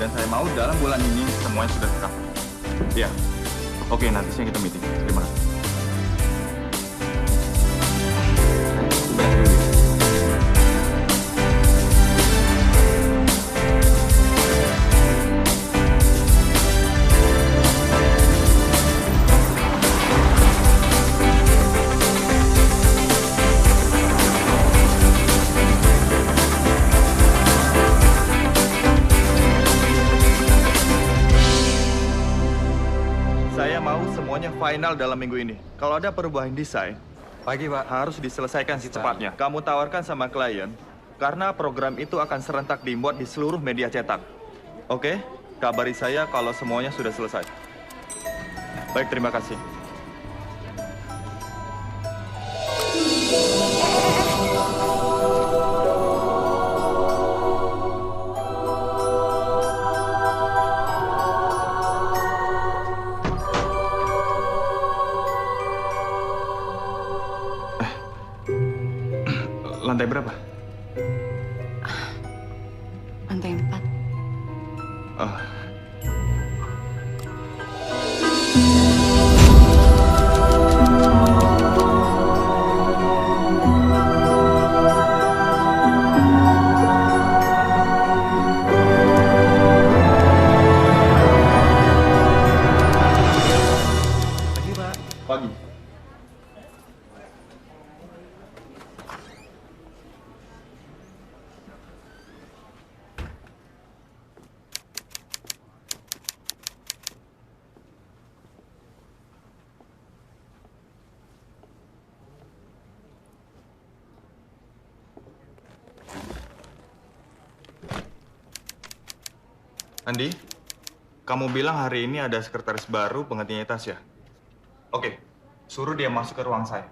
Dan saya mau dalam bulan ini semuanya sudah tercover. Iya. Oke, nanti siang kita meeting. Terima kasih. Beres dulu ya. Saya mau semuanya final dalam minggu ini. Kalau ada perubahan desain, Pagi, Pak. harus diselesaikan secepatnya. Kamu tawarkan sama klien, karena program itu akan serentak dimuat di seluruh media cetak. Oke? Kabari saya kalau semuanya sudah selesai. Baik, terima kasih. Lantai berapa? Lantai 4. Oh. Pagi, Pak. Pagi. Andi, kamu bilang hari ini ada sekretaris baru penggantinya Tasya. Oke, suruh dia masuk ke ruang saya.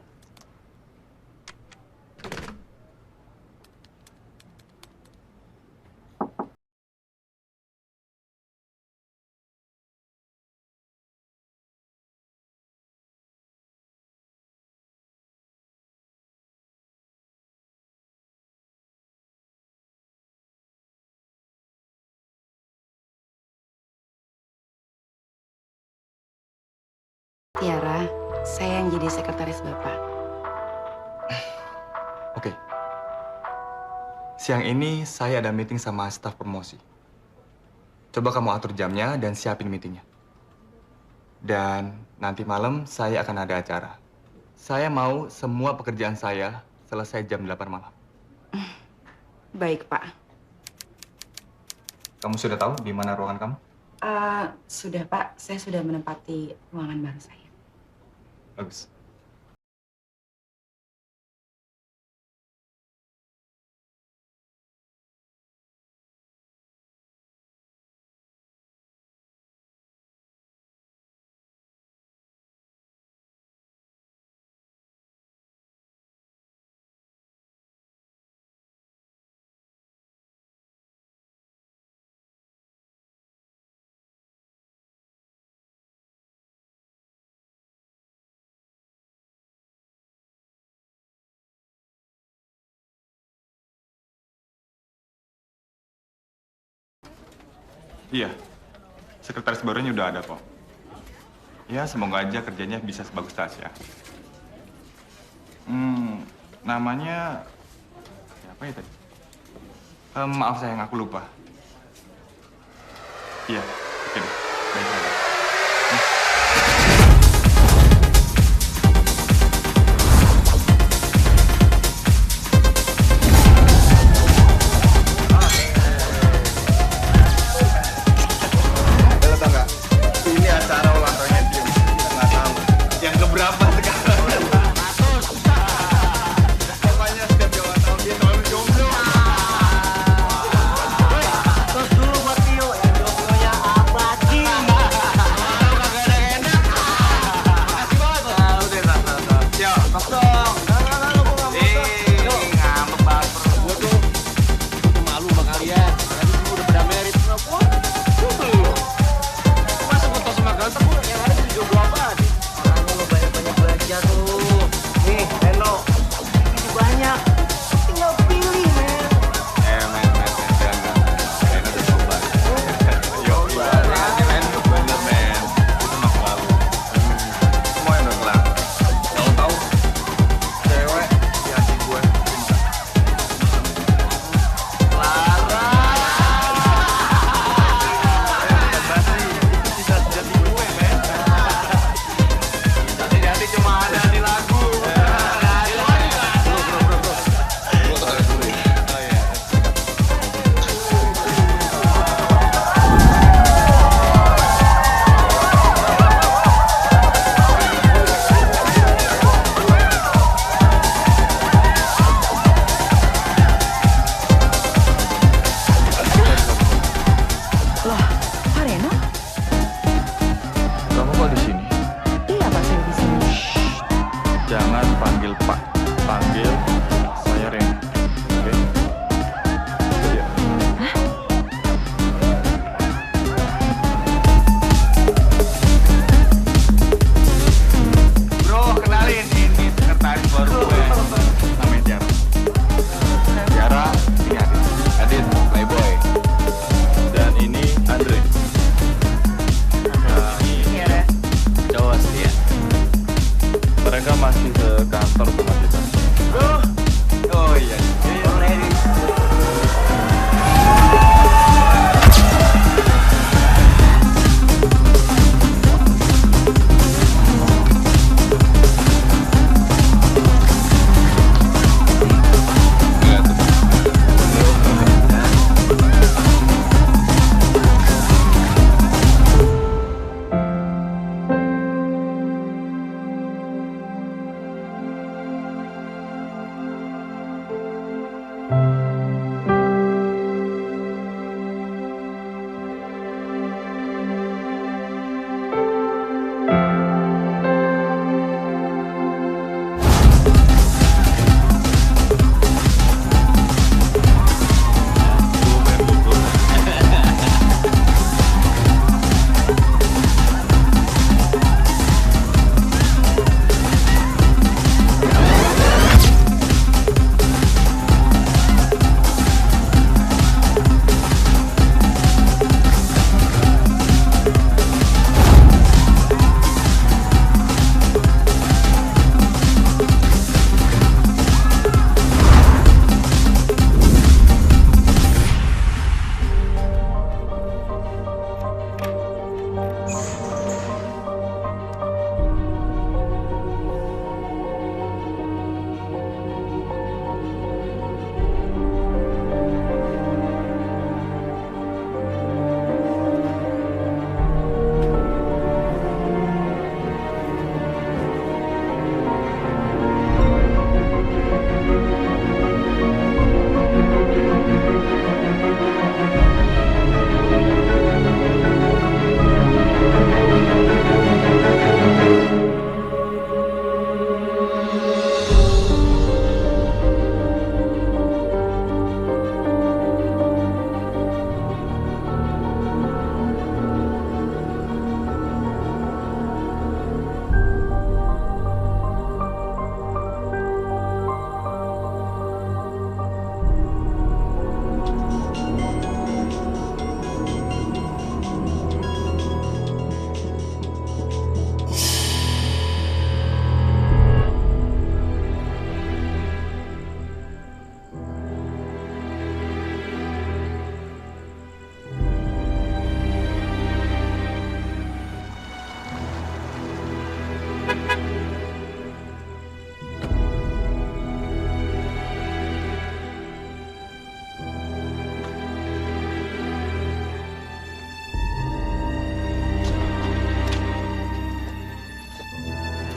Tiara, saya yang jadi sekretaris Bapak. Oke. Siang ini saya ada meeting sama staf promosi. Coba kamu atur jamnya dan siapin meetingnya. Dan nanti malam saya akan ada acara. Saya mau semua pekerjaan saya selesai jam 8 malam. Baik, Pak. Kamu sudah tahu di mana ruangan kamu? Sudah, Pak. Saya sudah menempati ruangan baru saya. Bagus. Iya, sekretaris barunya udah ada kok. Ya, semoga aja kerjanya bisa sebagus Tasya. Namanya siapa ya tadi? Maaf sayang, aku lupa. Iya, oke deh. Baik saja. Lo tau nggak? Ini acara ulang tahunnya dia. Kita nggak tahu yang keberapa sekarang. Pokoknya setiap ulang tahun dia selalu jomblo. Terus dulu buat Tio yang jomblonya Loh, Pak Reno? Kamu kok di sini? Iya, Pak, saya di sini. Jangan panggil Pak, panggil saya Ren. Oke? Iya. Bro, kenalin ini sekretaris baru gue. Namanya Tiara. Tiara, ini Adit. Adit, playboy. Dan ini Andre. Nah, ini Tiara. cowok setia. Mereka masih sekantor sama kita. Bro, oh iya.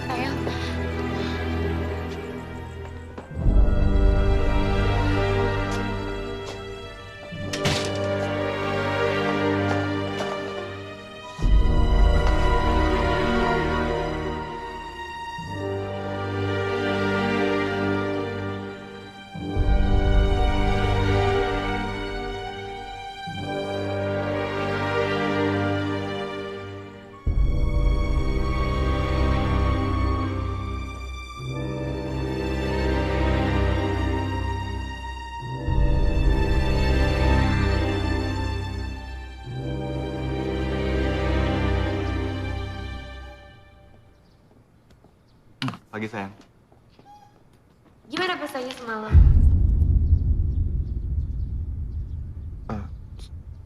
Sayang. Pagi sayang. Gimana pesannya semalam?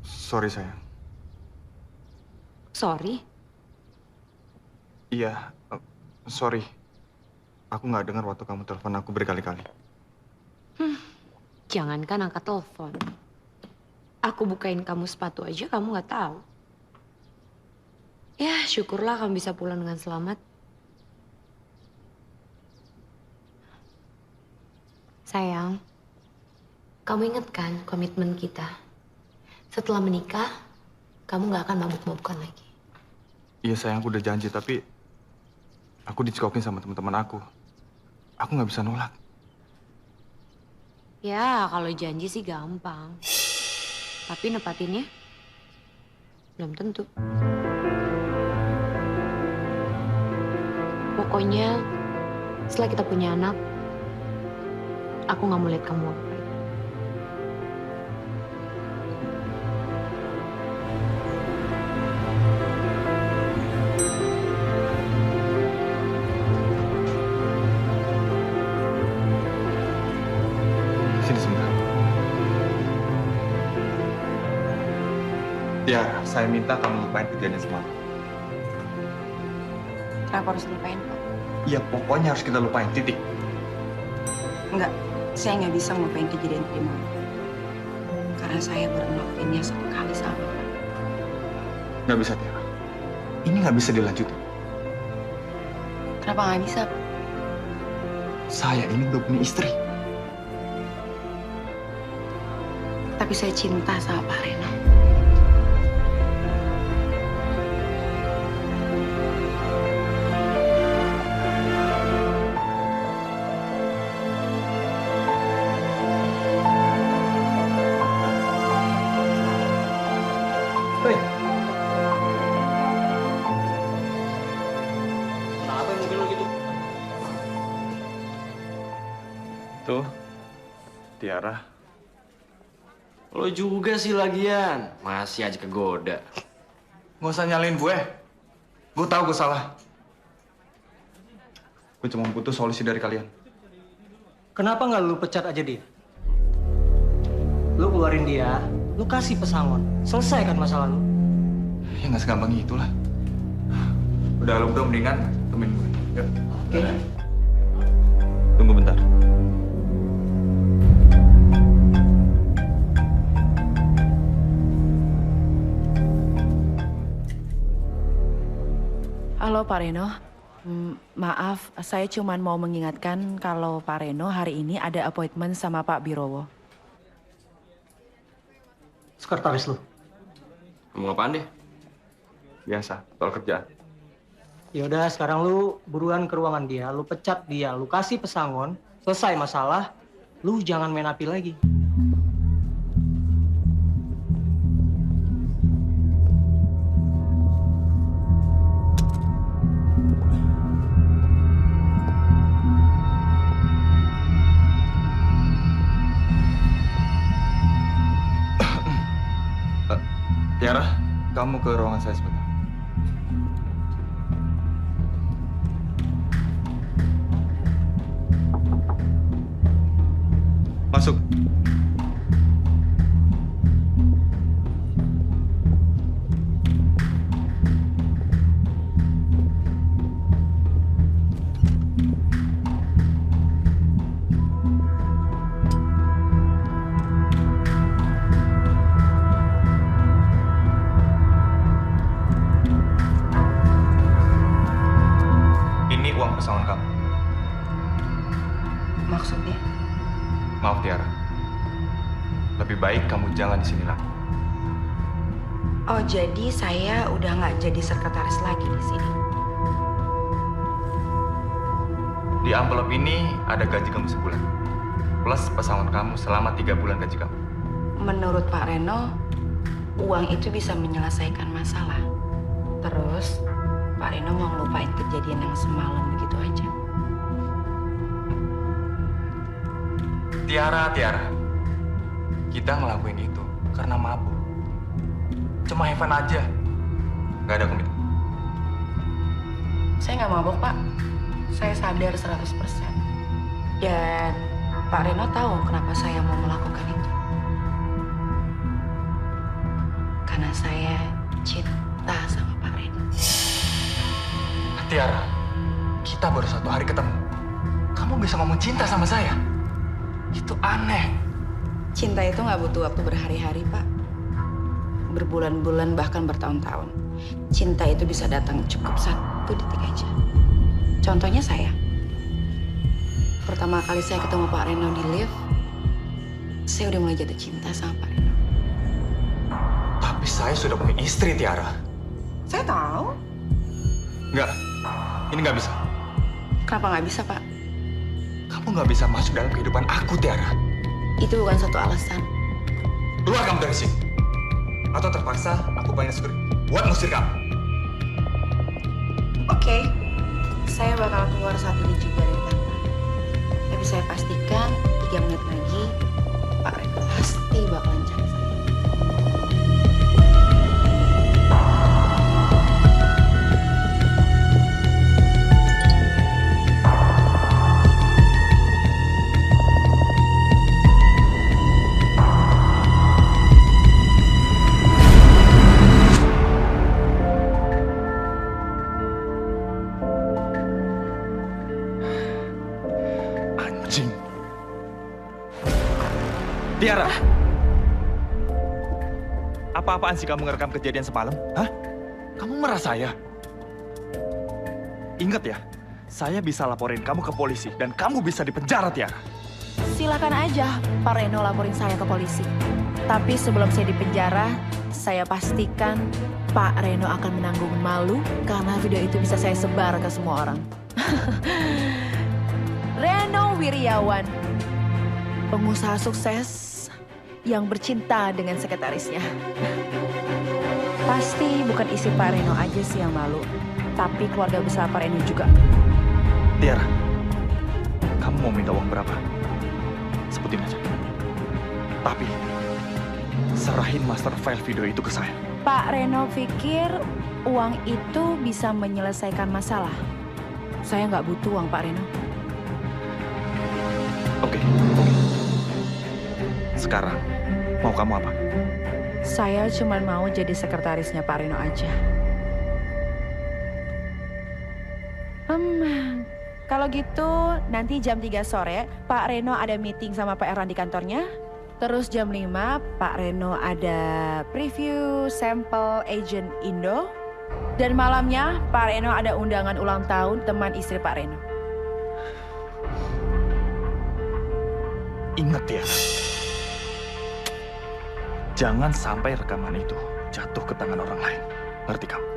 Sorry sayang. Sorry. Iya, sorry. Aku nggak dengar waktu kamu telepon aku berkali-kali. Jangankan angkat telepon. Aku bukain kamu sepatu aja kamu nggak tahu. Ya, syukurlah kamu bisa pulang dengan selamat. Sayang, kamu ingat kan komitmen kita? Setelah menikah, kamu nggak akan mabuk-mabukan lagi. Iya sayang, aku udah janji, tapi aku dicekokin sama teman-teman aku. Aku nggak bisa nolak. Ya, kalau janji sih gampang. Tapi nepatinnya belum tentu. Pokoknya setelah kita punya anak, aku nggak mau lihat kamu mabuk lagi. Sini sebentar. Tiara, saya minta kamu lupain kejadian semalam. Kenapa harus lupain, Pak? Iya, pokoknya harus kita lupain, titik. Enggak, saya nggak bisa ngelupain kejadian tadi malam. Karena saya baru ngelakuinnya satu kali sama Bapak. Nggak bisa, Tiara. Ini nggak bisa dilanjutin. Kenapa nggak bisa, Pak? Saya ini udah punya istri. Tapi saya cinta sama Pak Reno. Hei. Kenapa mobil lo gitu? Tuh, Tiara. Lo juga sih lagian. Masih aja kegoda. Nggak usah nyalain gue. Gue tahu gue salah. Gue cuma butuh solusi dari kalian. Kenapa nggak lu pecat aja dia? Lu keluarin dia, lu kasih pesangon. Selesaikan masalah lu. Ya nggak segampang itulah. Udah lu udah mendingan temenin gue. Yuk. Oke. Tunggu bentar. Halo Pak Reno, maaf saya cuma mau mengingatkan kalau Pak Reno hari ini ada appointment sama Pak Birowo. Sekretaris lu. Ngomong apaan deh? Biasa, soal kerjaan. Ya udah, sekarang lu buruan ke ruangan dia, lu pecat dia, lu kasih pesangon, selesai masalah, lu jangan main api lagi. Tiara, kamu ke ruangan saya sebentar. Masuk. Ini uang pesangon kamu. Maksudnya? Maaf Tiara. Lebih baik kamu jangan di sini lagi. Oh, jadi saya udah nggak jadi sekretaris lagi di sini. Di amplop ini ada gaji kamu sebulan. Plus pesangon kamu selama 3 bulan gaji kamu. Menurut Pak Reno, uang itu bisa menyelesaikan masalah. Terus, Pak Reno mau ngelupain kejadian yang semalam begitu aja. Tiara. Kita ngelakuin itu karena mabuk. Cuma have fun aja. Gak ada komitmen. Saya nggak mabok, Pak. Saya sadar 100%. Dan Pak Reno tahu kenapa saya mau melakukan itu. Karena saya cinta sama Pak Reno. Tiara, kita baru 1 hari ketemu. Kamu bisa ngomong cinta sama saya? Itu aneh. Cinta itu nggak butuh waktu berhari-hari, Pak. Berbulan-bulan, bahkan bertahun-tahun. Cinta itu bisa datang cukup 1 detik aja. Contohnya saya. Pertama kali saya ketemu Pak Reno di lift, saya udah mulai jatuh cinta sama Pak Reno. Tapi saya sudah punya istri, Tiara. Saya tahu. Enggak, ini nggak bisa. Kenapa nggak bisa, Pak? Kamu nggak bisa masuk dalam kehidupan aku, Tiara. Itu bukan satu alasan. Keluar kamu dari sini. Atau terpaksa aku panggil security buat ngusir kamu. Oke. Saya bakal keluar saat ini juga dari kantor. Tapi saya pastikan 3 menit lagi Pak Reno pasti bakalan cari saya. Anjing. Tiara. Apa-apaan sih kamu ngerekam kejadian semalam? Hah? Kamu merasa saya? Ingat ya, saya bisa laporin kamu ke polisi dan kamu bisa dipenjara, Tiara. Silakan aja Pak Reno laporin saya ke polisi. Tapi sebelum saya dipenjara, saya pastikan Pak Reno akan menanggung malu karena video itu bisa saya sebar ke semua orang. Reno Wiryawan, pengusaha sukses yang bercinta dengan sekretarisnya. Pasti bukan istri Pak Reno aja sih yang malu, tapi keluarga besar Pak Reno juga. Tiara, kamu mau minta uang berapa? Sebutin aja. Tapi, serahin master file video itu ke saya. Pak Reno pikir uang itu bisa menyelesaikan masalah. Saya nggak butuh uang Pak Reno. Oke. Sekarang, mau kamu apa? Saya cuma mau jadi sekretarisnya Pak Reno aja. Kalau gitu nanti jam 3 sore Pak Reno ada meeting sama Pak Erlan di kantornya. Terus jam 5 Pak Reno ada preview sampel agent Indo. Dan malamnya Pak Reno ada undangan ulang tahun teman istri Pak Reno. Ingat ya, jangan sampai rekaman itu jatuh ke tangan orang lain. Ngerti kamu?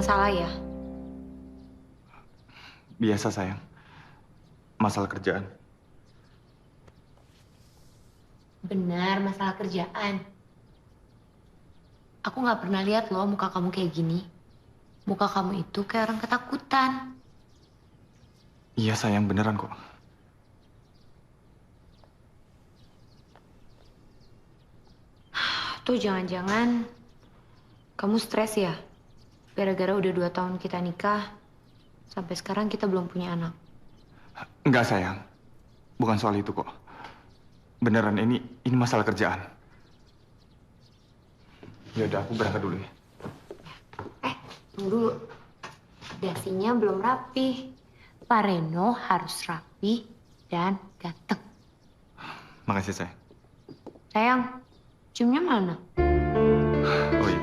masalah ya? Biasa sayang, masalah kerjaan. Benar, masalah kerjaan. Aku nggak pernah lihat loh muka kamu kayak gini. Muka kamu itu kayak orang ketakutan. Iya sayang, beneran kok. Tuh jangan-jangan Kamu stres ya? Gara-gara udah 2 tahun kita nikah, sampai sekarang kita belum punya anak. Enggak sayang, bukan soal itu kok. Beneran ini masalah kerjaan. Ya udah, aku berangkat dulu ya. Tunggu dulu. Dasinya belum rapi. Pak Reno harus rapi dan ganteng. Makasih sayang. Sayang, ciumnya mana? Oh iya.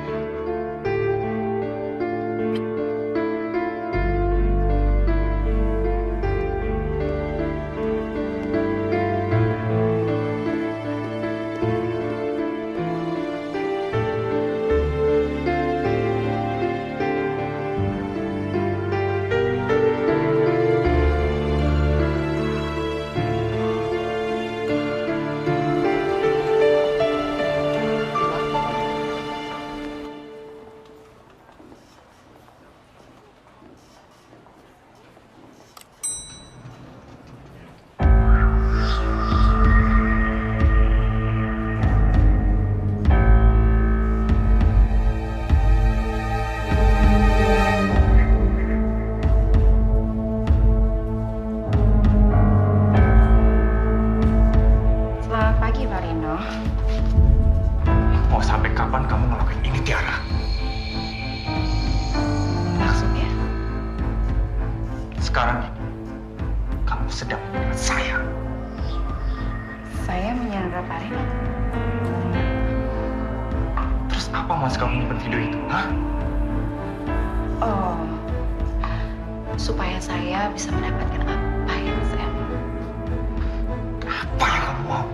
Selamat pagi, Pak Reno. Mau sampai kapan kamu ngelakuin ini, Tiara? Maksudnya? Sekarang ini, kamu sedang menyerang saya. Saya menyandra Pak Reno. Terus apa mas kamu nyimpen video itu? Hah? Oh, supaya saya bisa mendapatkan apa yang saya mau. Apa yang kamu mau?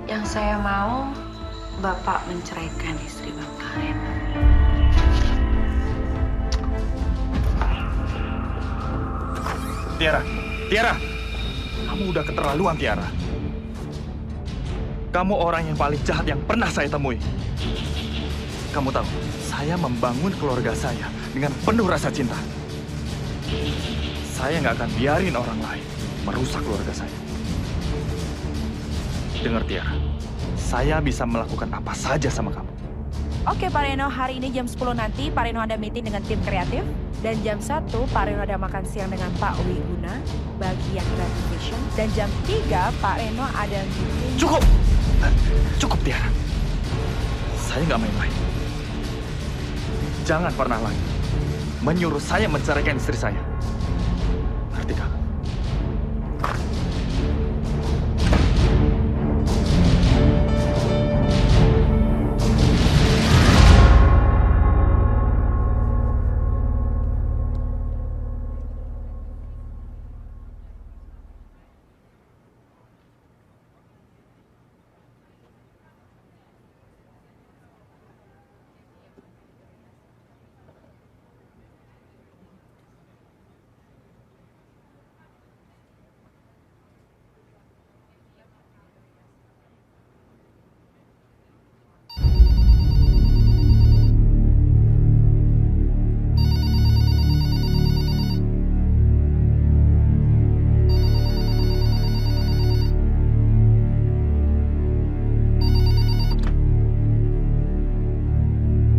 Yang saya mau, Bapak menceraikan istri Bapak, Reno. Tiara, Tiara, kamu udah keterlaluan, Tiara. Kamu orang yang paling jahat yang pernah saya temui. Kamu tahu, saya membangun keluarga saya dengan penuh rasa cinta. Saya nggak akan biarin orang lain merusak keluarga saya. Dengar, Tiara, saya bisa melakukan apa saja sama kamu. Oke Pak Reno, hari ini jam 10 nanti Pak Reno ada meeting dengan tim kreatif. Dan jam 1 Pak Reno ada makan siang dengan Pak Wiguna, bagian Creative Vision. Dan jam 3 Pak Reno ada meeting... Cukup! Cukup, Tiara. Saya nggak main-main. Jangan pernah lagi menyuruh saya menceraikan istri saya. Ngerti kamu?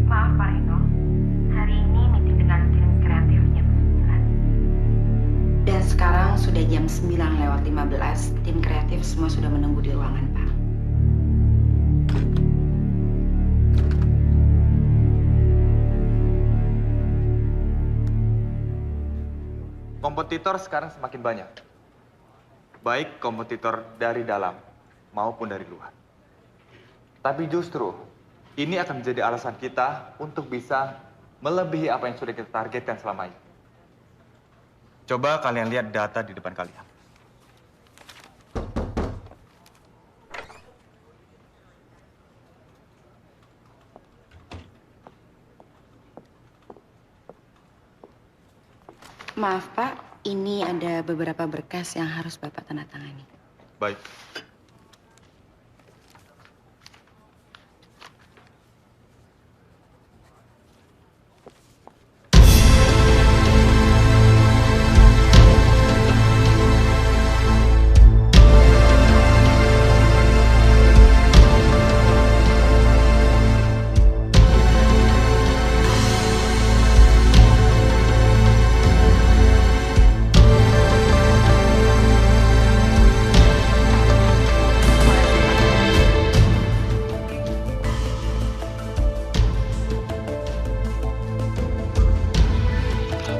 Maaf Pak Reno, hari ini meeting dengan tim kreatif jam 9. Dan sekarang sudah jam 9:15, tim kreatif semua sudah menunggu di ruangan, Pak. Kompetitor sekarang semakin banyak. Baik kompetitor dari dalam maupun dari luar. Tapi justru ini akan menjadi alasan kita untuk bisa melebihi apa yang sudah kita targetkan selama ini. Coba kalian lihat data di depan kalian. Maaf Pak, ini ada beberapa berkas yang harus Bapak tanda tangani. Baik.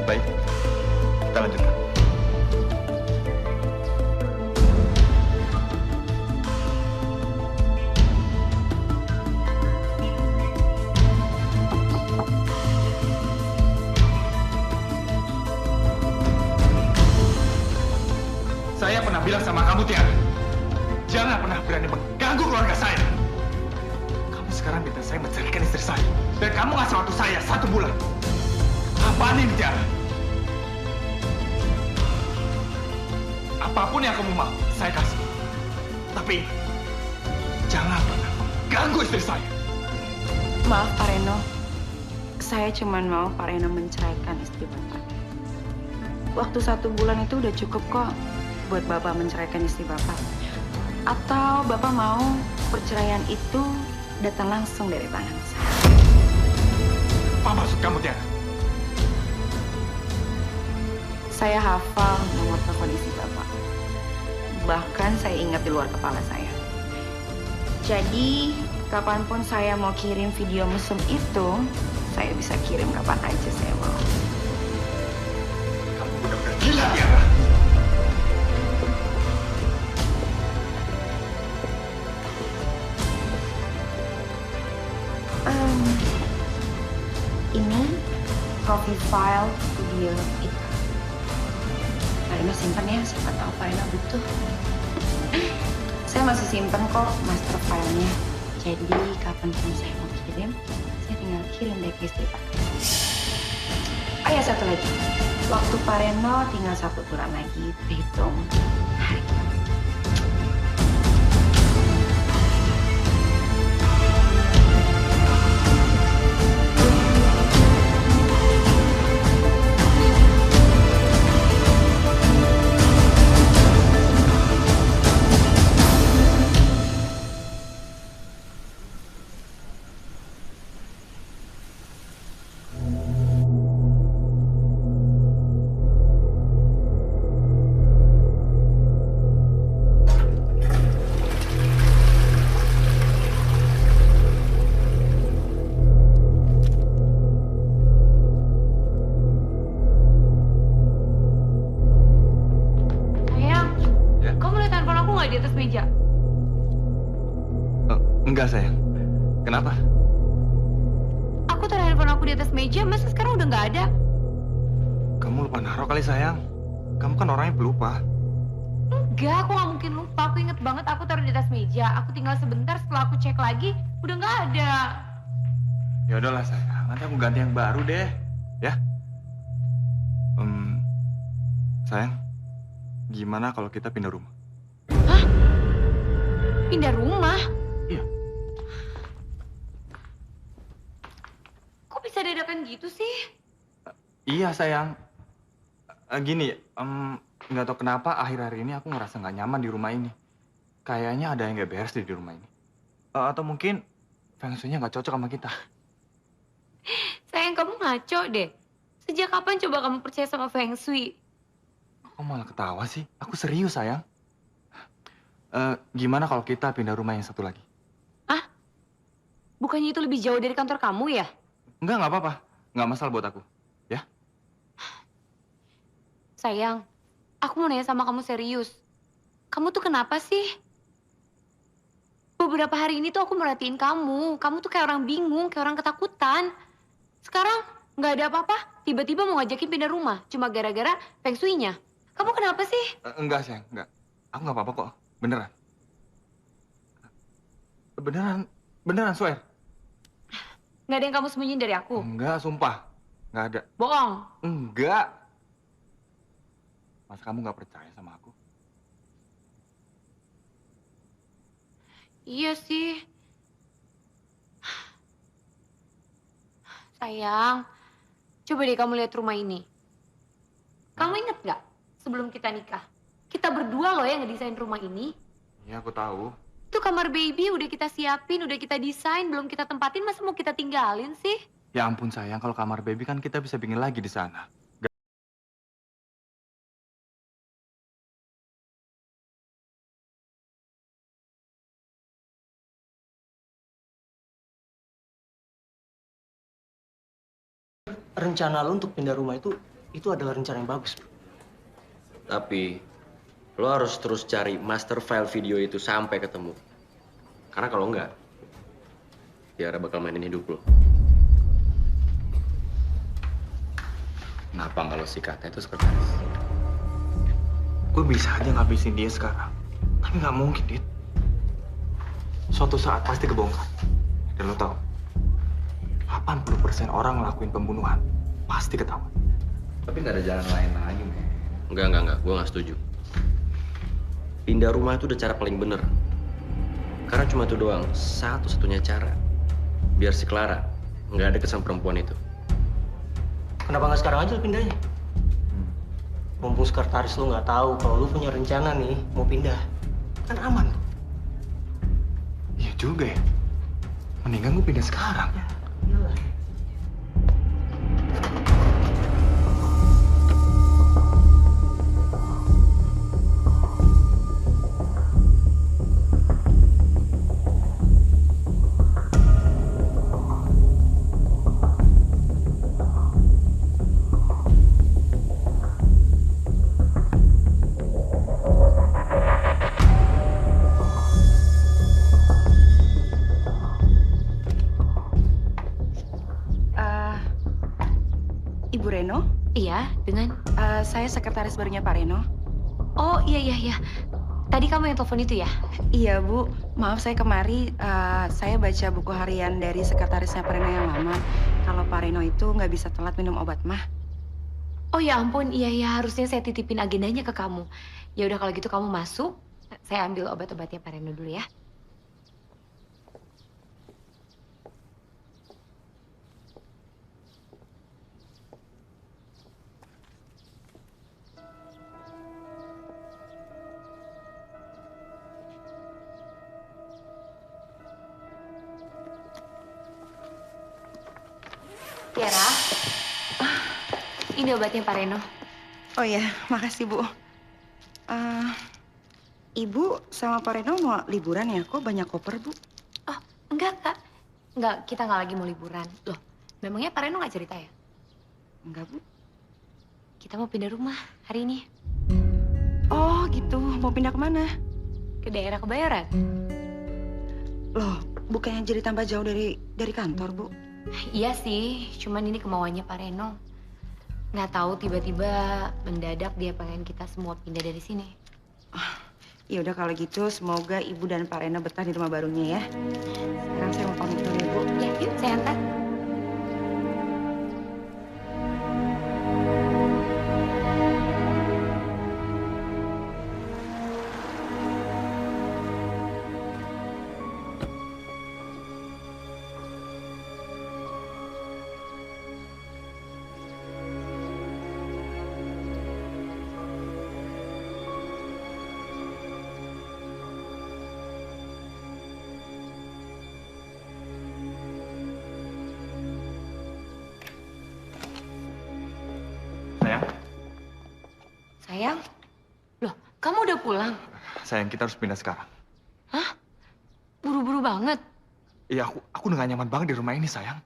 Baik, kita lanjutkan. Saya pernah bilang sama kamu, Tiara, jangan pernah berani mengganggu keluarga saya. Kamu sekarang minta saya menceraikan istri saya, dan kamu ngasih waktu saya 1 bulan. Apaan ini, Tiara? Apapun yang kamu mau, saya kasih. Tapi jangan pernah mengganggu istri saya. Maaf Pak Reno, saya cuma mau Pak Reno menceraikan istri Bapak. Waktu 1 bulan itu udah cukup kok buat Bapak menceraikan istri Bapak. Atau Bapak mau perceraian itu datang langsung dari tangan saya. Apa maksud kamu, Tiara? Saya hafal nomor telepon istri Bapak. Bahkan saya ingat di luar kepala saya. Jadi, kapanpun saya mau kirim video mesum itu, saya bisa kirim kapan aja saya mau. Kamu benar-benar gila, Tiara. Ini profile file video itu. Pak Reno simpen ya, siapa tahu Pak Reno butuh. Saya masih simpen kok master filenya. Jadi kapanpun saya mau kirim, saya tinggal kirim deh ke istri Pak. Oh ya, satu lagi. Waktu Pak Reno tinggal 1 bulan lagi, terhitung hari. Di atas meja. Enggak, sayang. Kenapa? Aku taruh handphone aku di atas meja, masa sekarang udah nggak ada? Kamu lupa naruh kali, sayang. Kamu kan orangnya pelupa. Enggak, aku nggak mungkin lupa. Aku inget banget aku taruh di atas meja. Aku tinggal sebentar, setelah aku cek lagi, udah nggak ada. Ya udahlah, sayang. Nanti aku ganti yang baru deh. Ya? Sayang, gimana kalau kita pindah rumah? Hah? Pindah rumah? Iya. Kok bisa dadakan gitu sih? Iya, sayang. Gini, nggak tahu kenapa akhir-akhir ini aku ngerasa nggak nyaman di rumah ini. Kayaknya ada yang nggak beres di rumah ini. Atau mungkin feng shui-nya nggak cocok sama kita. Sayang, kamu ngaco deh. Sejak kapan coba kamu percaya sama Feng Shui? Kok malah ketawa sih? Aku serius, sayang. Gimana kalau kita pindah rumah yang satu lagi? Ah? Bukannya itu lebih jauh dari kantor kamu ya? Nggak apa-apa. Nggak masalah buat aku. Ya? Sayang, aku mau nanya sama kamu serius. Kamu tuh kenapa sih? Beberapa hari ini tuh aku merhatiin kamu. Kamu tuh kayak orang bingung, kayak orang ketakutan. Sekarang nggak ada apa-apa, tiba-tiba mau ngajakin pindah rumah. Cuma gara-gara Feng Shui-nya. Kamu kenapa sih? Enggak, sayang. Enggak. Aku nggak apa-apa kok. Beneran. Beneran, swear. Nggak ada yang kamu sembunyiin dari aku? Enggak, sumpah. Nggak ada. Bohong. Enggak. Masa kamu nggak percaya sama aku? Iya sih. Sayang, coba deh kamu lihat rumah ini. Kamu inget nggak sebelum kita nikah? Kita berdua loh yang ngedesain rumah ini. Iya, aku tahu. Itu kamar baby udah kita siapin, udah kita desain, belum kita tempatin, masa mau kita tinggalin sih? Ya ampun, sayang. Kalau kamar baby kan kita bisa bikin lagi di sana. Rencana lu untuk pindah rumah itu itu adalah rencana yang bagus, bro. Tapi lo harus terus cari master file video itu sampai ketemu. Karena kalau enggak, Tiara bakal mainin hidup lo. Kenapa nggak lo sikat itu sekretaris? Gue bisa aja ngabisin dia sekarang. Tapi nggak mungkin, Dit. Suatu saat pasti kebongkar. Dan lo tau, 80% orang ngelakuin pembunuhan pasti ketahuan. Tapi nggak ada jalan lain lagi, men. Enggak. Gue nggak setuju. Pindah rumah itu udah cara paling bener. Karena cuma itu doang, satu-satunya cara. Biar si Clara nggak ada kesan perempuan itu. Kenapa nggak sekarang aja lu pindahnya? Mumpung sekretaris lu nggak tahu kalau lu punya rencana nih mau pindah, kan aman tuh. Iya juga ya. Mendingan gue pindah sekarang. Iyalah. Ibu Reno, Iya, dengan... saya sekretaris barunya Pak Reno. Oh, iya. Tadi kamu yang telepon itu ya? Iya Bu, maaf saya kemari, saya baca buku harian dari sekretarisnya Pak Reno yang lama. Kalau Pak Reno itu nggak bisa telat minum obat mah. Oh ya ampun, iya, harusnya saya titipin agendanya ke kamu. Ya udah kalau gitu kamu masuk, saya ambil obat-obatnya Pak Reno dulu ya. Tiara, ini obatnya Pak Reno. Oh ya, makasih Bu. Ibu sama Pak Reno mau liburan ya? Kok banyak koper Bu? Oh, enggak, Kak. Enggak, kita nggak lagi mau liburan. Loh, memangnya Pak Reno nggak cerita ya? Enggak Bu. Kita mau pindah rumah hari ini. Oh gitu, mau pindah kemana? Ke daerah Kebayoran. Loh, bukannya jadi tambah jauh dari kantor Bu? Iya sih, cuman ini kemauannya Pak Reno. Nggak tahu tiba-tiba mendadak dia pengen kita semua pindah dari sini. Ya udah kalau gitu, semoga Ibu dan Pak Reno betah di rumah barunya ya. Sekarang saya mau pamit dulu ya Bu. Ya, yuk saya antar. Sayang, Sayang, loh kamu udah pulang? sayang kita harus pindah sekarang. Hah? Buru-buru banget. Iya, aku udah gak nyaman banget di rumah ini, sayang.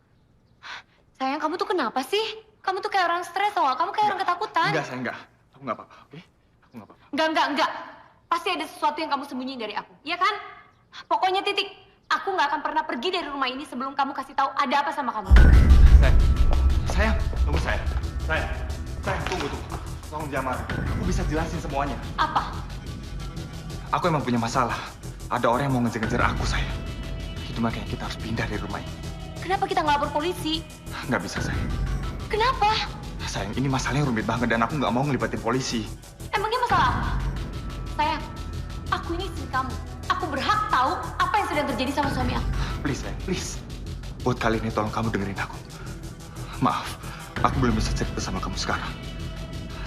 Sayang, kamu tuh kenapa sih? Kamu tuh kayak orang stres, tau gak? Kamu kayak orang ketakutan. Enggak, sayang, enggak. Aku nggak apa-apa, oke? Aku nggak apa-apa. Enggak. Pasti ada sesuatu yang kamu sembunyiin dari aku, iya kan? Pokoknya titik. Aku nggak akan pernah pergi dari rumah ini sebelum kamu kasih tahu ada apa sama kamu. Sayang, tunggu sayang. Sayang, tunggu. Tolong jangan marah. Aku bisa jelasin semuanya. Apa? Aku emang punya masalah. Ada orang yang mau ngejar-ngejar aku, sayang. Itu makanya kita harus pindah dari rumah ini. Kenapa kita nggak lapor polisi? Nggak bisa, sayang. Kenapa? Sayang, ini masalahnya rumit banget dan aku nggak mau ngelibatin polisi. Emangnya masalah apa? Sayang, aku ini istri kamu. Aku berhak tahu apa yang sedang terjadi sama suami aku. Please, sayang, please. Buat kali ini tolong kamu dengerin aku. Maaf, aku belum bisa cerita sama kamu sekarang.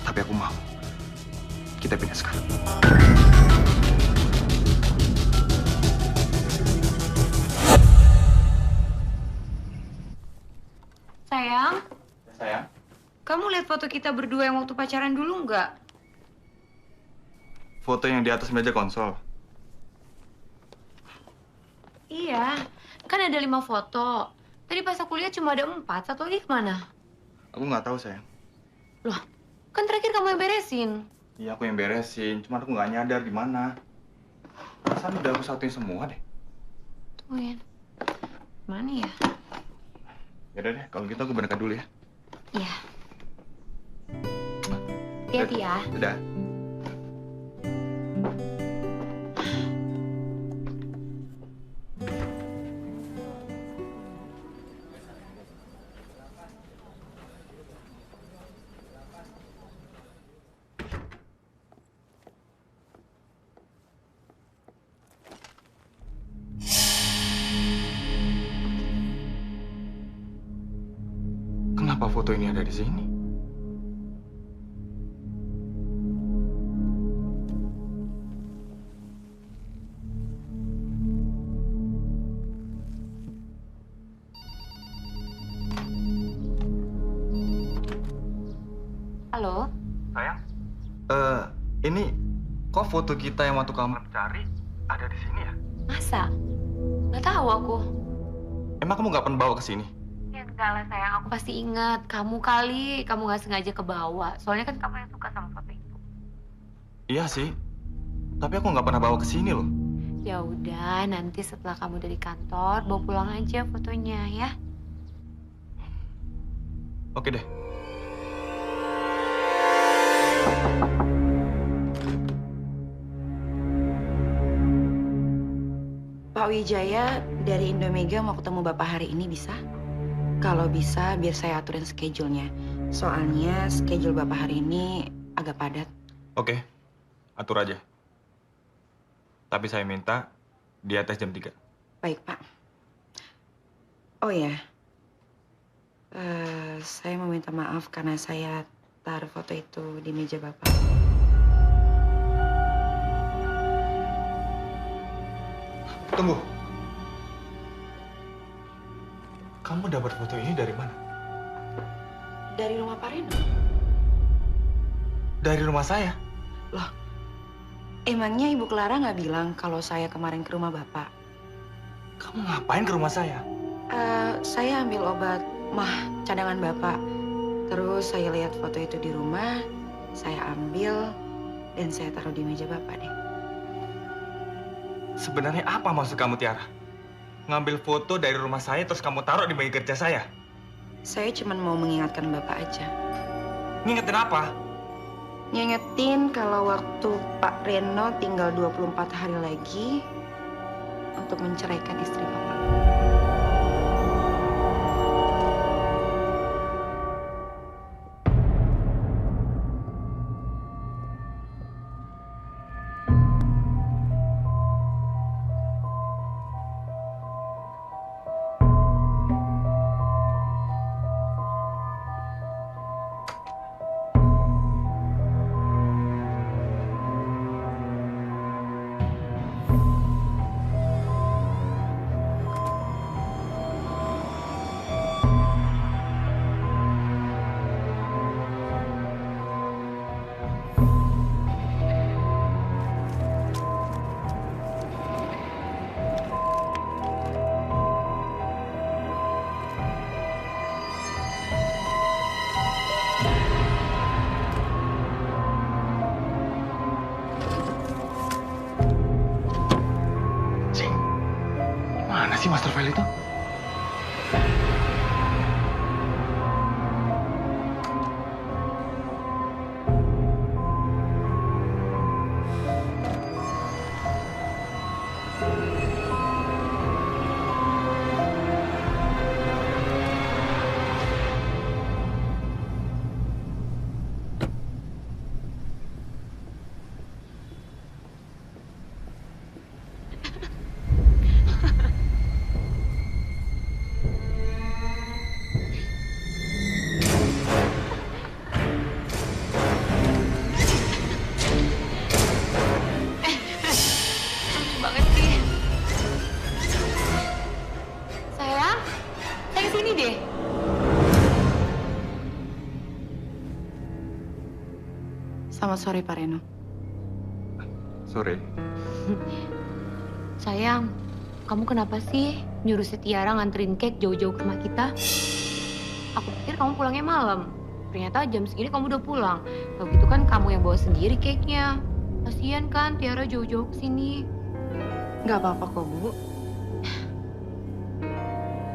Tapi aku mau. Kita pindah sekarang. Sayang, Sayang? kamu lihat foto kita berdua yang waktu pacaran dulu nggak? Foto yang di atas meja konsol. Iya, kan ada 5 foto. Tadi pas aku lihat cuma ada 4, satu lagi kemana? Aku nggak tahu, sayang. Loh, kan terakhir kamu yang beresin. Iya, aku yang beresin. Cuma aku nggak nyadar di mana. Perasaan udah aku satuin semua deh. Tungguin. Mana ya? Yaudah deh, kalau gitu aku berangkat dulu ya. Iya. Hati-hati ya. Udah. Kenapa foto ini ada di sini? Halo? Sayang? Ini kok foto kita yang waktu kamu cari ada di sini ya? Masa? Nggak tahu aku. Emang kamu nggak pernah bawa ke sini? Ya enggak lah sayang, aku pasti ingat. Kamu kali, kamu nggak sengaja kebawa. Soalnya kan kamu yang suka sama foto itu. Iya sih. Tapi aku nggak pernah bawa ke sini loh. Ya udah, nanti setelah kamu dari kantor, bawa pulang aja fotonya ya. Oke deh. Pak Wijaya dari Indomega mau ketemu Bapak hari ini bisa? Kalau bisa biar saya aturin schedule-nya. Soalnya schedule Bapak hari ini agak padat. Oke. Atur aja. Tapi saya minta di atas jam 3. Baik, Pak. Oh ya, saya mau minta maaf karena saya taruh foto itu di meja Bapak. Tunggu. Kamu dapat foto ini dari mana? Dari rumah Pak Reno. Dari rumah saya. Loh, emangnya Ibu Clara nggak bilang kalau saya kemarin ke rumah Bapak? Kamu ngapain ke rumah saya? Saya ambil obat mah cadangan Bapak. Terus saya lihat foto itu di rumah, saya ambil dan saya taruh di meja Bapak deh. Sebenarnya apa maksud kamu, Tiara? Ngambil foto dari rumah saya terus kamu taruh di meja kerja saya? Saya cuma mau mengingatkan Bapak aja. Ngingetin apa? Ngingetin kalau waktu Pak Reno tinggal 24 hari lagi untuk menceraikan istri Bapak. Mana sih master file itu? Lucu banget sih. Sayang, saya kesini deh. Selamat sore Pak Reno. Sore. Sayang, kamu kenapa sih nyuruh si Tiara nganterin cake jauh-jauh ke rumah kita? Aku pikir kamu pulangnya malam. ternyata jam segini kamu udah pulang. Kalau gitu kan kamu yang bawa sendiri cake-nya. Kasian kan Tiara jauh-jauh kesini. Nggak apa-apa kok, Bu.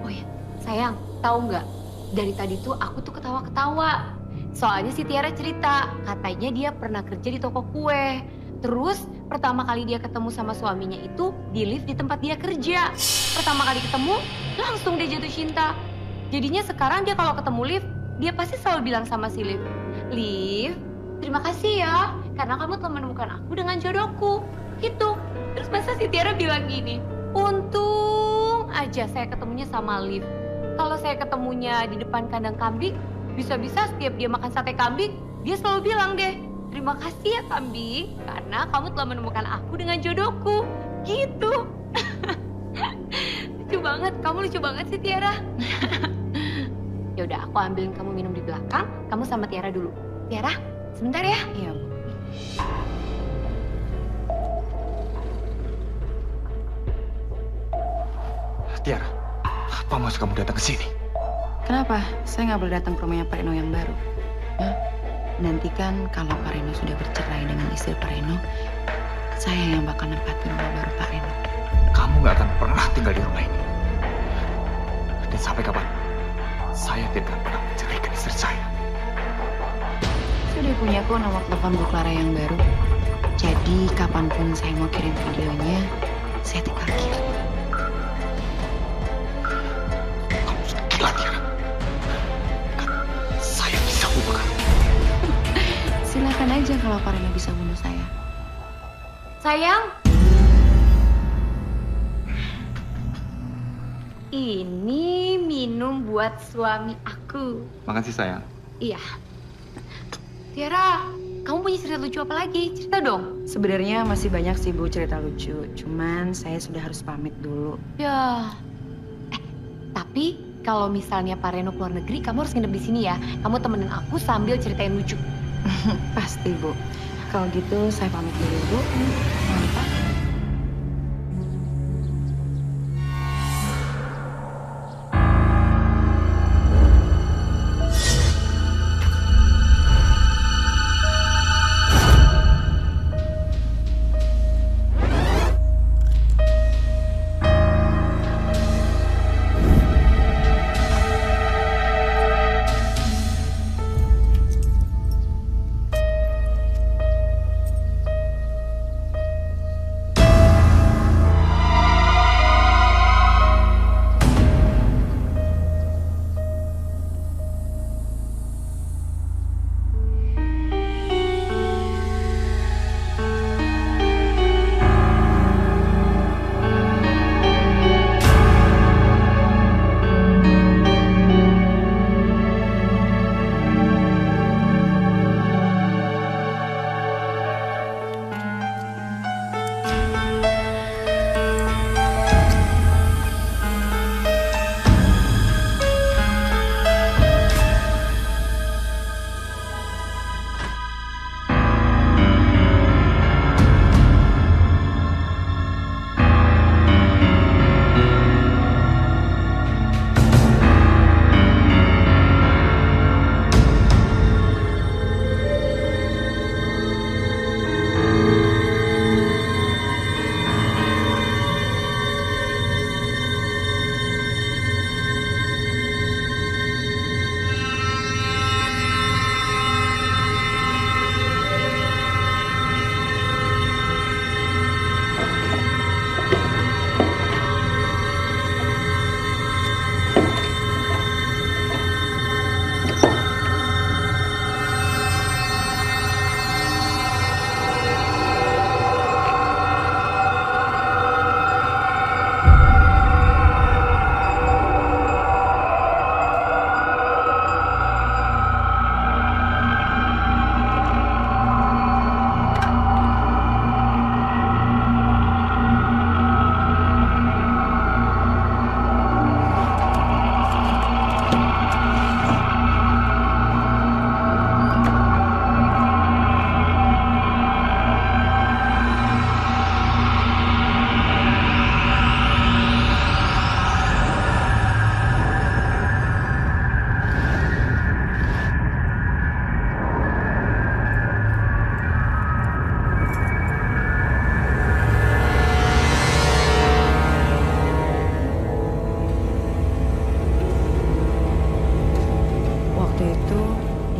Oh ya, sayang, tahu nggak? Dari tadi tuh aku tuh ketawa-ketawa. Soalnya si Tiara cerita, katanya dia pernah kerja di toko kue. Terus pertama kali dia ketemu sama suaminya itu di lift di tempat dia kerja. Pertama kali ketemu, langsung dia jatuh cinta. Jadinya sekarang dia kalau ketemu lift, dia pasti selalu bilang sama si lift, "Lift, terima kasih ya, karena kamu telah menemukan aku dengan jodohku." Gitu. Terus masa si Tiara bilang gini, "Untung aja saya ketemunya sama lift. Kalau saya ketemunya di depan kandang kambing, bisa-bisa setiap dia makan sate kambing, dia selalu bilang deh, 'Terima kasih ya kambing, karena kamu telah menemukan aku dengan jodohku.'" Gitu. Lucu banget, kamu lucu banget sih Tiara. Ya udah, aku ambilin kamu minum di belakang, kamu sama Tiara dulu. Tiara, sebentar ya. Iya, Bu. Tiara, apa maksud kamu datang ke sini? Kenapa? Saya nggak boleh datang ke rumahnya Pak Reno yang baru. Hah? Nanti kan kalau Pak Reno sudah bercerai dengan istri Pak Reno, saya yang bakal nempatin rumah baru Pak Reno. Kamu nggak akan pernah tinggal di rumah ini. Dan sampai kapan? Saya tidak akan pernah menceraikan istri saya. Saya udah punya kok nomor telepon Bu Clara yang baru. Jadi kapanpun saya mau kirim videonya, saya tinggal kirim. Kamu sudah gila, Tiara. Kan, saya bisa bunuh kamu. Silakan aja kalau Pak Reno bisa bunuh saya. Sayang. Ini minum buat suami aku. Makasih, sayang. Iya. Tiara, kamu punya cerita lucu apa lagi? Cerita dong. Sebenarnya masih banyak sih Bu cerita lucu, cuman saya sudah harus pamit dulu. Ya. Tapi kalau misalnya Pak Reno keluar negeri, kamu harus nginep di sini ya. Kamu temenin aku sambil ceritain lucu. Pasti Bu. Kalau gitu saya pamit dulu Bu. Mantap.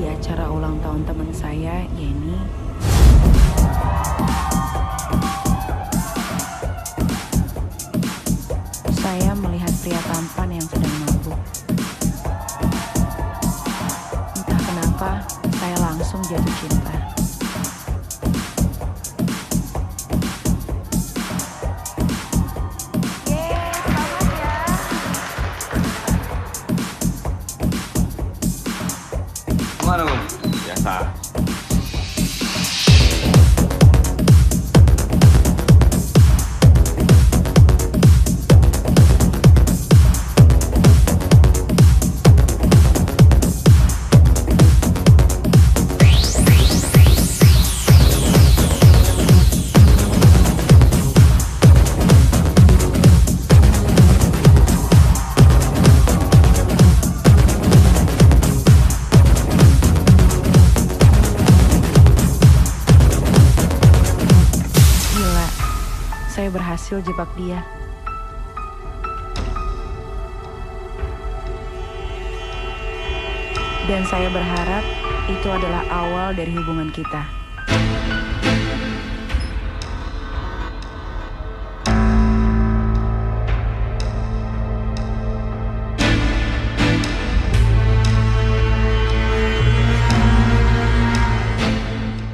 di acara ulang tahun teman saya, Yeni. Saya melihat pria tampan yang sedang mabuk. Entah kenapa, saya langsung jatuh cinta. Mana Om? Biasa. Saya berhasil jebak dia. Dan saya berharap itu adalah awal dari hubungan kita.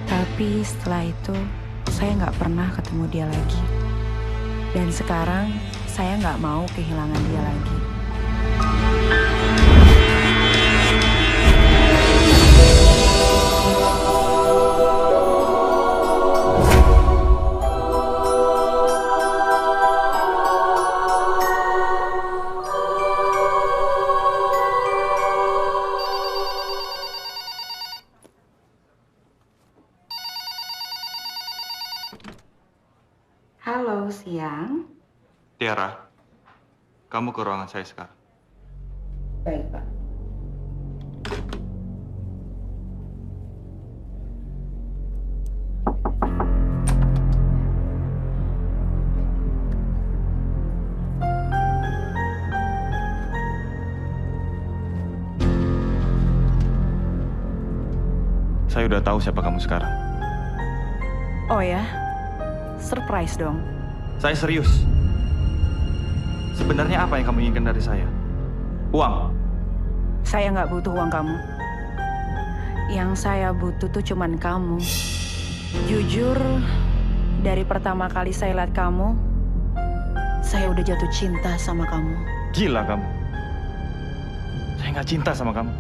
Tapi setelah itu, saya nggak pernah ketemu dia lagi. Dan sekarang, saya nggak mau kehilangan dia lagi. Halo, siang. Tiara, kamu ke ruangan saya sekarang. Baik, Pak. Saya udah tahu siapa kamu sekarang. Oh ya? Surprise dong. Saya serius. Sebenarnya apa yang kamu inginkan dari saya? Uang? Saya nggak butuh uang kamu. Yang saya butuh tuh cuman kamu. Jujur, dari pertama kali saya lihat kamu, saya udah jatuh cinta sama kamu. Gila kamu. Saya nggak cinta sama kamu.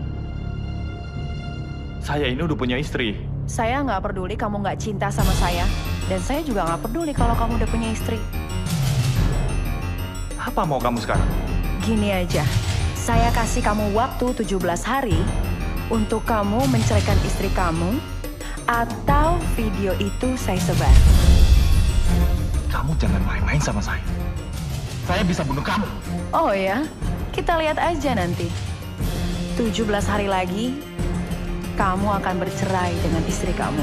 Saya ini udah punya istri. Saya nggak peduli kamu nggak cinta sama saya. Dan saya juga nggak peduli kalau kamu udah punya istri. Apa mau kamu sekarang? Gini aja, saya kasih kamu waktu 17 hari untuk kamu menceraikan istri kamu, atau video itu saya sebar. Kamu jangan main-main sama saya. Saya bisa bunuh kamu. Oh ya, kita lihat aja nanti. 17 hari lagi, kamu akan bercerai dengan istri kamu.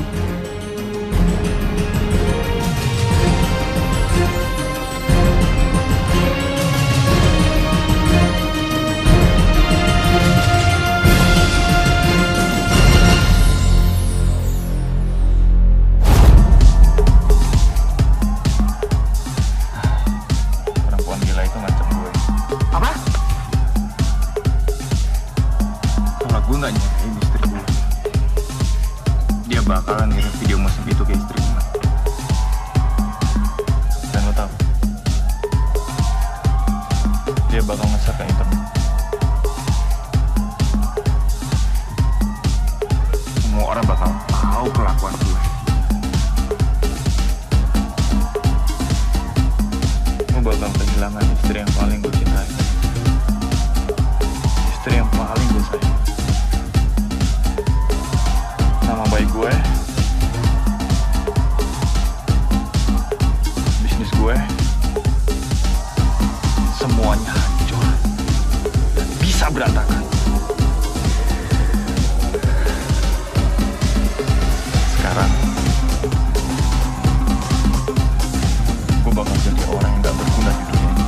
Perempuan gila itu ngancam gue. Apa? Kalau gue nggak nyakain istri gue, dia bakalan ngirim video mesum itu ke istri gue. Dan lo tahu, dia bakal nge-share ke internet. Semua orang bakal tahu kelakuan gue. Gue bakal kehilangan istri yang paling gue cintai. Istri yang paling gue sayang. Nama baik gue, bisnis gue, semuanya hancur dan bisa berantakan. Sekarang, gue bakal jadi orang yang gak berguna di dunia ini.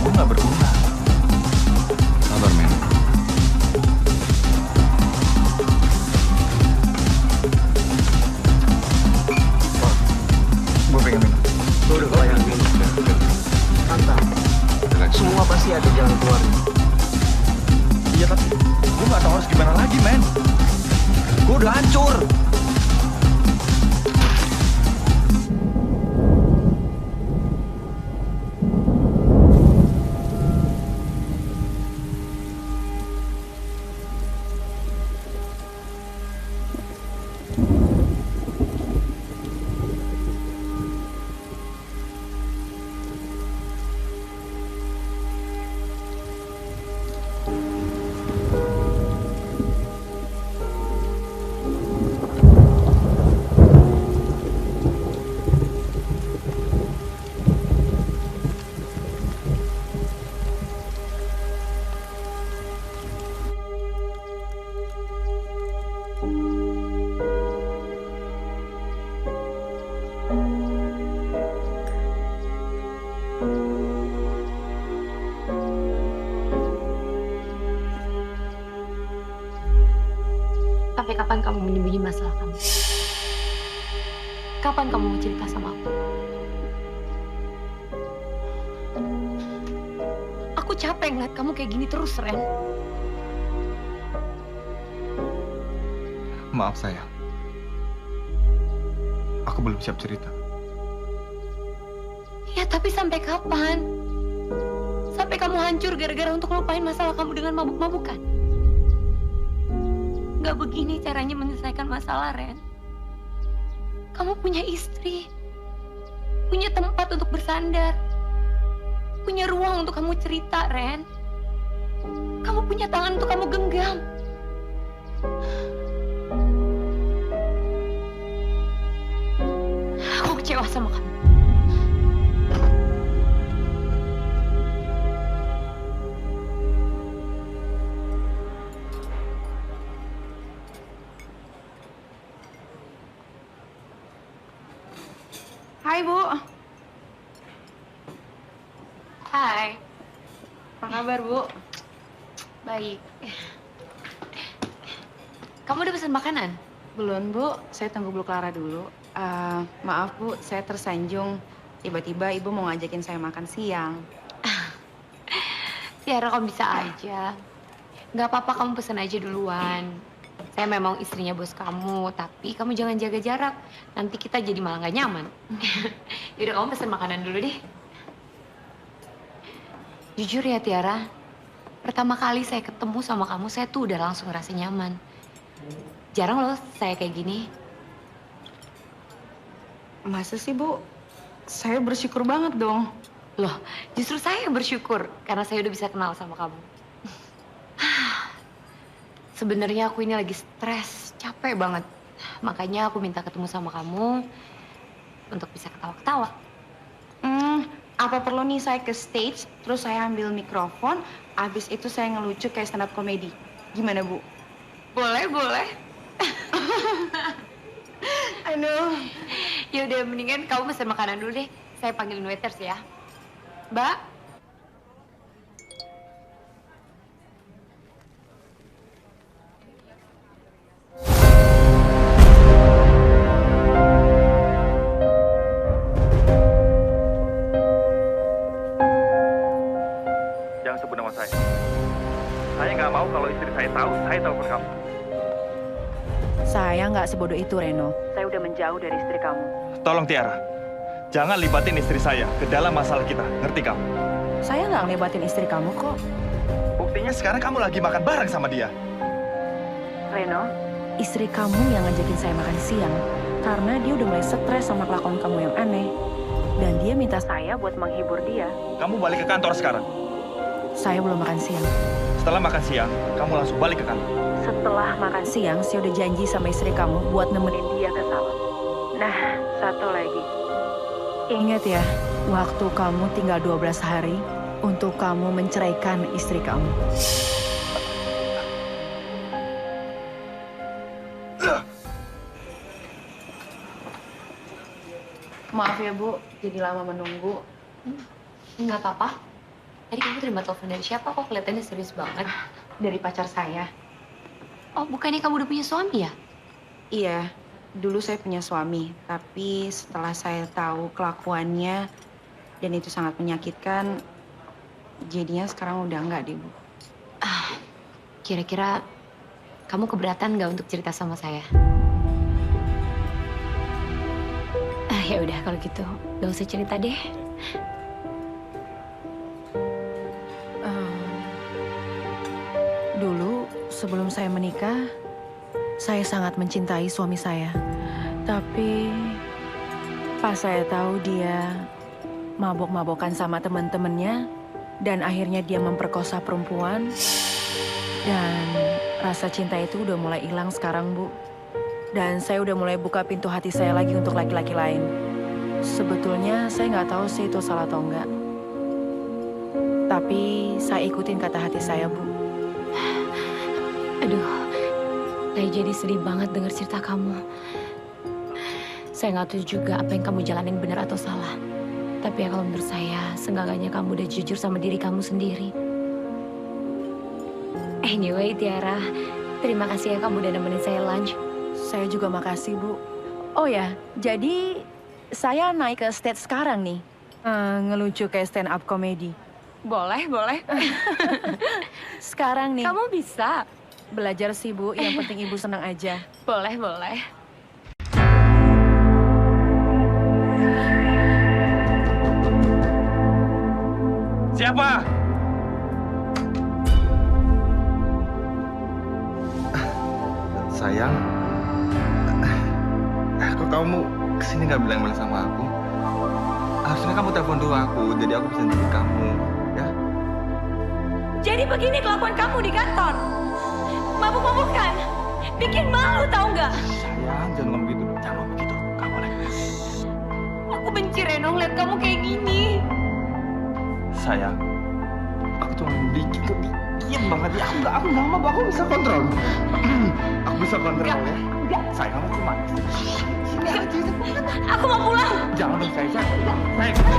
Gue gak berguna. Sabar, men. harus gimana lagi, men? Gue udah hancur. Sampai kapan kamu menyembunyi masalah kamu? Kapan kamu mau cerita sama aku? Aku capek ngeliat kamu kayak gini terus, Ren. Maaf sayang. Aku belum siap cerita. Ya, tapi sampai kapan? Sampai kamu hancur gara-gara untuk lupain masalah kamu dengan mabuk-mabukan? Gak begini caranya menyelesaikan masalah, Ren. Kamu punya istri, punya tempat untuk bersandar, punya ruang untuk kamu cerita, Ren. Kamu punya tangan untuk kamu genggam. Aku kecewa sama kamu. Hai, Bu. Hai, Apa kabar, Bu? baik. Kamu udah pesan makanan? Belum, Bu. Saya tunggu Bu Clara dulu. Maaf, Bu. Saya tersanjung. Tiba-tiba Ibu mau ngajakin saya makan siang. Tiara, kamu bisa aja. Nggak apa-apa, kamu pesan aja duluan. Saya memang istrinya bos kamu, tapi kamu jangan jaga jarak. Nanti kita jadi malah nggak nyaman. Yaudah, kamu pesan makanan dulu deh. Jujur ya, Tiara. Pertama kali saya ketemu sama kamu, saya tuh udah langsung ngerasa nyaman. Jarang loh saya kayak gini. Masa sih, Bu? Saya bersyukur banget dong. Loh, justru saya yang bersyukur karena saya udah bisa kenal sama kamu. Sebenarnya aku ini lagi stres, capek banget. Makanya aku minta ketemu sama kamu untuk bisa ketawa-ketawa. Apa perlu nih saya ke stage, terus saya ambil mikrofon, abis itu saya ngelucu kayak stand up comedy. Gimana, Bu? Boleh, boleh. Aduh. Ya udah, mendingan kamu pesan makanan dulu deh. Saya panggilin waiters ya. Mbak. Jangan sebut nama saya. Saya nggak mau kalau istri saya tahu saya telepon kamu. Saya nggak sebodoh itu, Reno. Saya udah menjauh dari istri kamu. Tolong Tiara, jangan libatin istri saya ke dalam masalah kita. Ngerti kamu? Saya nggak ngelibatin istri kamu kok. Buktinya sekarang kamu lagi makan bareng sama dia. Reno, istri kamu yang ngajakin saya makan siang karena dia udah mulai stres sama kelakuan kamu yang aneh. Dan dia minta saya buat menghibur dia. Kamu balik ke kantor sekarang. Saya belum makan siang. Setelah makan siang, kamu langsung balik ke kantor. Setelah makan siang, saya udah janji sama istri kamu buat nemenin dia ke salon. Nah, satu lagi. Ingat ya, waktu kamu tinggal 12 hari untuk kamu menceraikan istri kamu. Maaf ya, Bu, jadi lama menunggu. Nggak apa-apa. Tadi kamu terima telepon dari siapa kok? Kelihatannya serius banget. Dari pacar saya. Oh, bukannya kamu udah punya suami ya? Iya, dulu saya punya suami, tapi setelah saya tahu kelakuannya dan itu sangat menyakitkan, jadinya sekarang udah enggak deh, Bu. Kira-kira kamu keberatan nggak untuk cerita sama saya? Ya udah kalau gitu, gak usah cerita deh. Dulu sebelum saya menikah, saya sangat mencintai suami saya. Tapi pas saya tahu dia mabok-mabokan sama teman-temannya dan akhirnya dia memperkosa perempuan, dan rasa cinta itu udah mulai hilang sekarang, Bu. Dan saya udah mulai buka pintu hati saya lagi untuk laki-laki lain. Sebetulnya saya nggak tahu sih itu salah atau enggak. Tapi saya ikutin kata hati saya, Bu. Aduh, saya jadi sedih banget dengar cerita kamu. Saya nggak tahu juga apa yang kamu jalanin benar atau salah. Tapi ya kalau menurut saya, seenggaknya kamu udah jujur sama diri kamu sendiri. Anyway, Tiara, terima kasih ya kamu udah nemenin saya lunch. Saya juga makasih, Bu. Oh ya, jadi saya naik ke stage sekarang nih. Ngelucu kayak stand up comedy. Boleh, boleh. Sekarang nih. Kamu bisa. Belajar sih, Bu. Yang penting Ibu senang aja. Boleh, boleh. Siapa? Sayang, kok kamu kesini nggak bilang-bilang sama aku? Harusnya kamu telepon dulu aku, jadi aku bisa jemput kamu, ya? Jadi begini kelakuan kamu di kantor. Mabuk-mabukan. Bikin malu tau nggak? Sayang, jangan ngomong gitu. Jangan ngomong gitu. Kamu boleh. Aku benci Reno ngeliat kamu kayak gini. Sayang, aku cuma dikit banget ya. Aku nggak mau, aku bisa kontrol. Aku bisa kontrol ya. Enggak. Sayang, aku cuma. Sini aja. Aku mau pulang. Jangan dong, sayang. Sayang. Reno.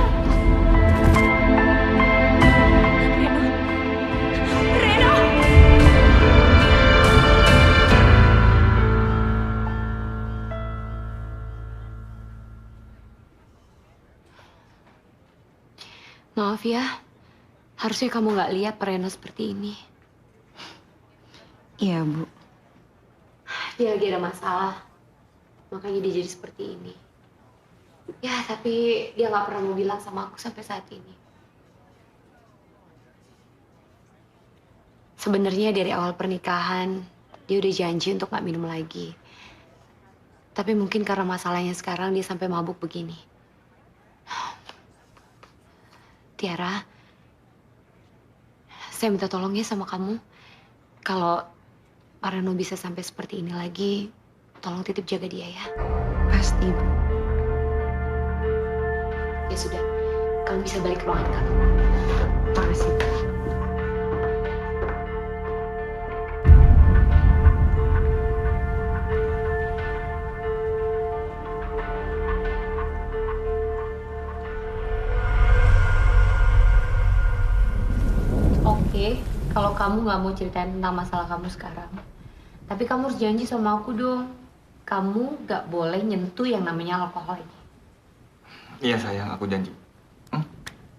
Maaf ya, harusnya kamu nggak lihat Reno seperti ini. Iya, Bu. Dia lagi ada masalah, makanya dia jadi seperti ini. Ya, tapi dia nggak pernah mau bilang sama aku sampai saat ini. Sebenarnya dari awal pernikahan, dia udah janji untuk nggak minum lagi. Tapi mungkin karena masalahnya sekarang dia sampai mabuk begini. Tiara, saya minta tolong ya sama kamu. Kalau Pak Reno bisa sampai seperti ini lagi, tolong titip jaga dia ya. Pasti, Bu. Ya sudah, kamu bisa balik ke ruangan kamu. Makasih, Bu. Oke, kalau kamu nggak mau ceritain tentang masalah kamu sekarang, tapi kamu harus janji sama aku dong. Kamu nggak boleh nyentuh yang namanya alkohol ini. Iya sayang, aku janji.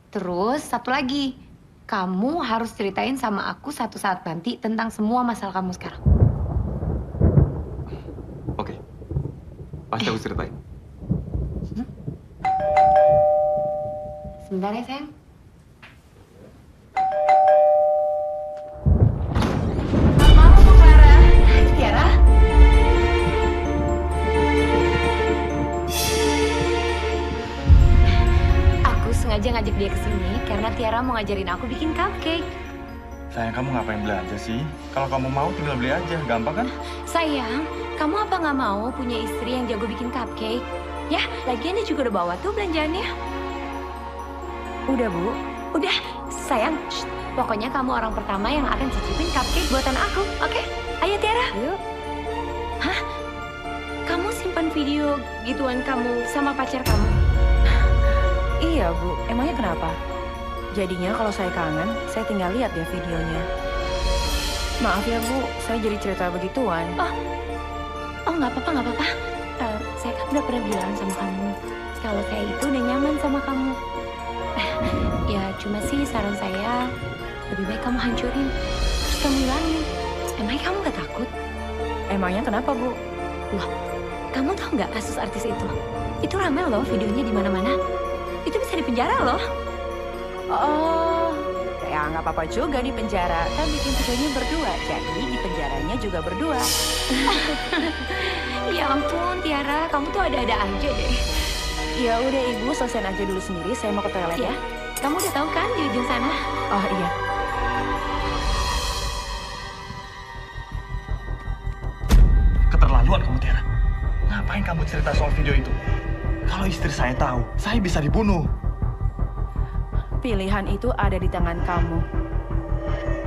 Terus satu lagi, kamu harus ceritain sama aku satu saat nanti tentang semua masalah kamu sekarang. Oke, pasti aku ceritain. Sebentar ya sayang. Maaf, Bu Clara. Tiara. Aku sengaja ngajak dia ke sini karena Tiara mau ngajarin aku bikin cupcake. Sayang, kamu ngapain belanja sih? Kalau kamu mau tinggal beli aja, gampang kan? Sayang, kamu apa nggak mau punya istri yang jago bikin cupcake? Ya, lagian dia juga udah bawa tuh belanjaannya. Udah, Bu. Udah, sayang. Shh. Pokoknya kamu orang pertama yang akan cicipin cupcake buatan aku, oke? Ayo Tiara. Yuk. Hah? Kamu simpan video gituan kamu sama pacar kamu? Iya, Bu. Emangnya kenapa? Jadinya kalau saya kangen, saya tinggal lihat ya videonya. Maaf ya, Bu. Saya jadi cerita begituan. Oh, nggak apa-apa, nggak apa-apa. Saya kan udah pernah bilang sama kamu kalau saya itu udah nyaman sama kamu. Ya, cuma sih saran saya lebih baik kamu hancurin, terus kamu hilangin. Emangnya kamu gak takut? Emangnya kenapa, Bu? Loh, kamu tahu nggak kasus artis itu? Itu ramai loh videonya di mana-mana. Itu bisa dipenjara loh. Oh, ya nggak apa-apa juga di penjara. Kan bikin videonya berdua, jadi di penjaranya juga berdua. Ya ampun, Tiara, kamu tuh ada-ada aja deh. Ya udah Ibu, selesaiin aja dulu sendiri. Saya mau ke toilet Ya, ya. kamu udah tahu kan di ujung sana? Oh iya. Keterlaluan kamu, Tiara. Ngapain kamu cerita soal video itu? Kalau istri saya tahu, saya bisa dibunuh. Pilihan itu ada di tangan kamu.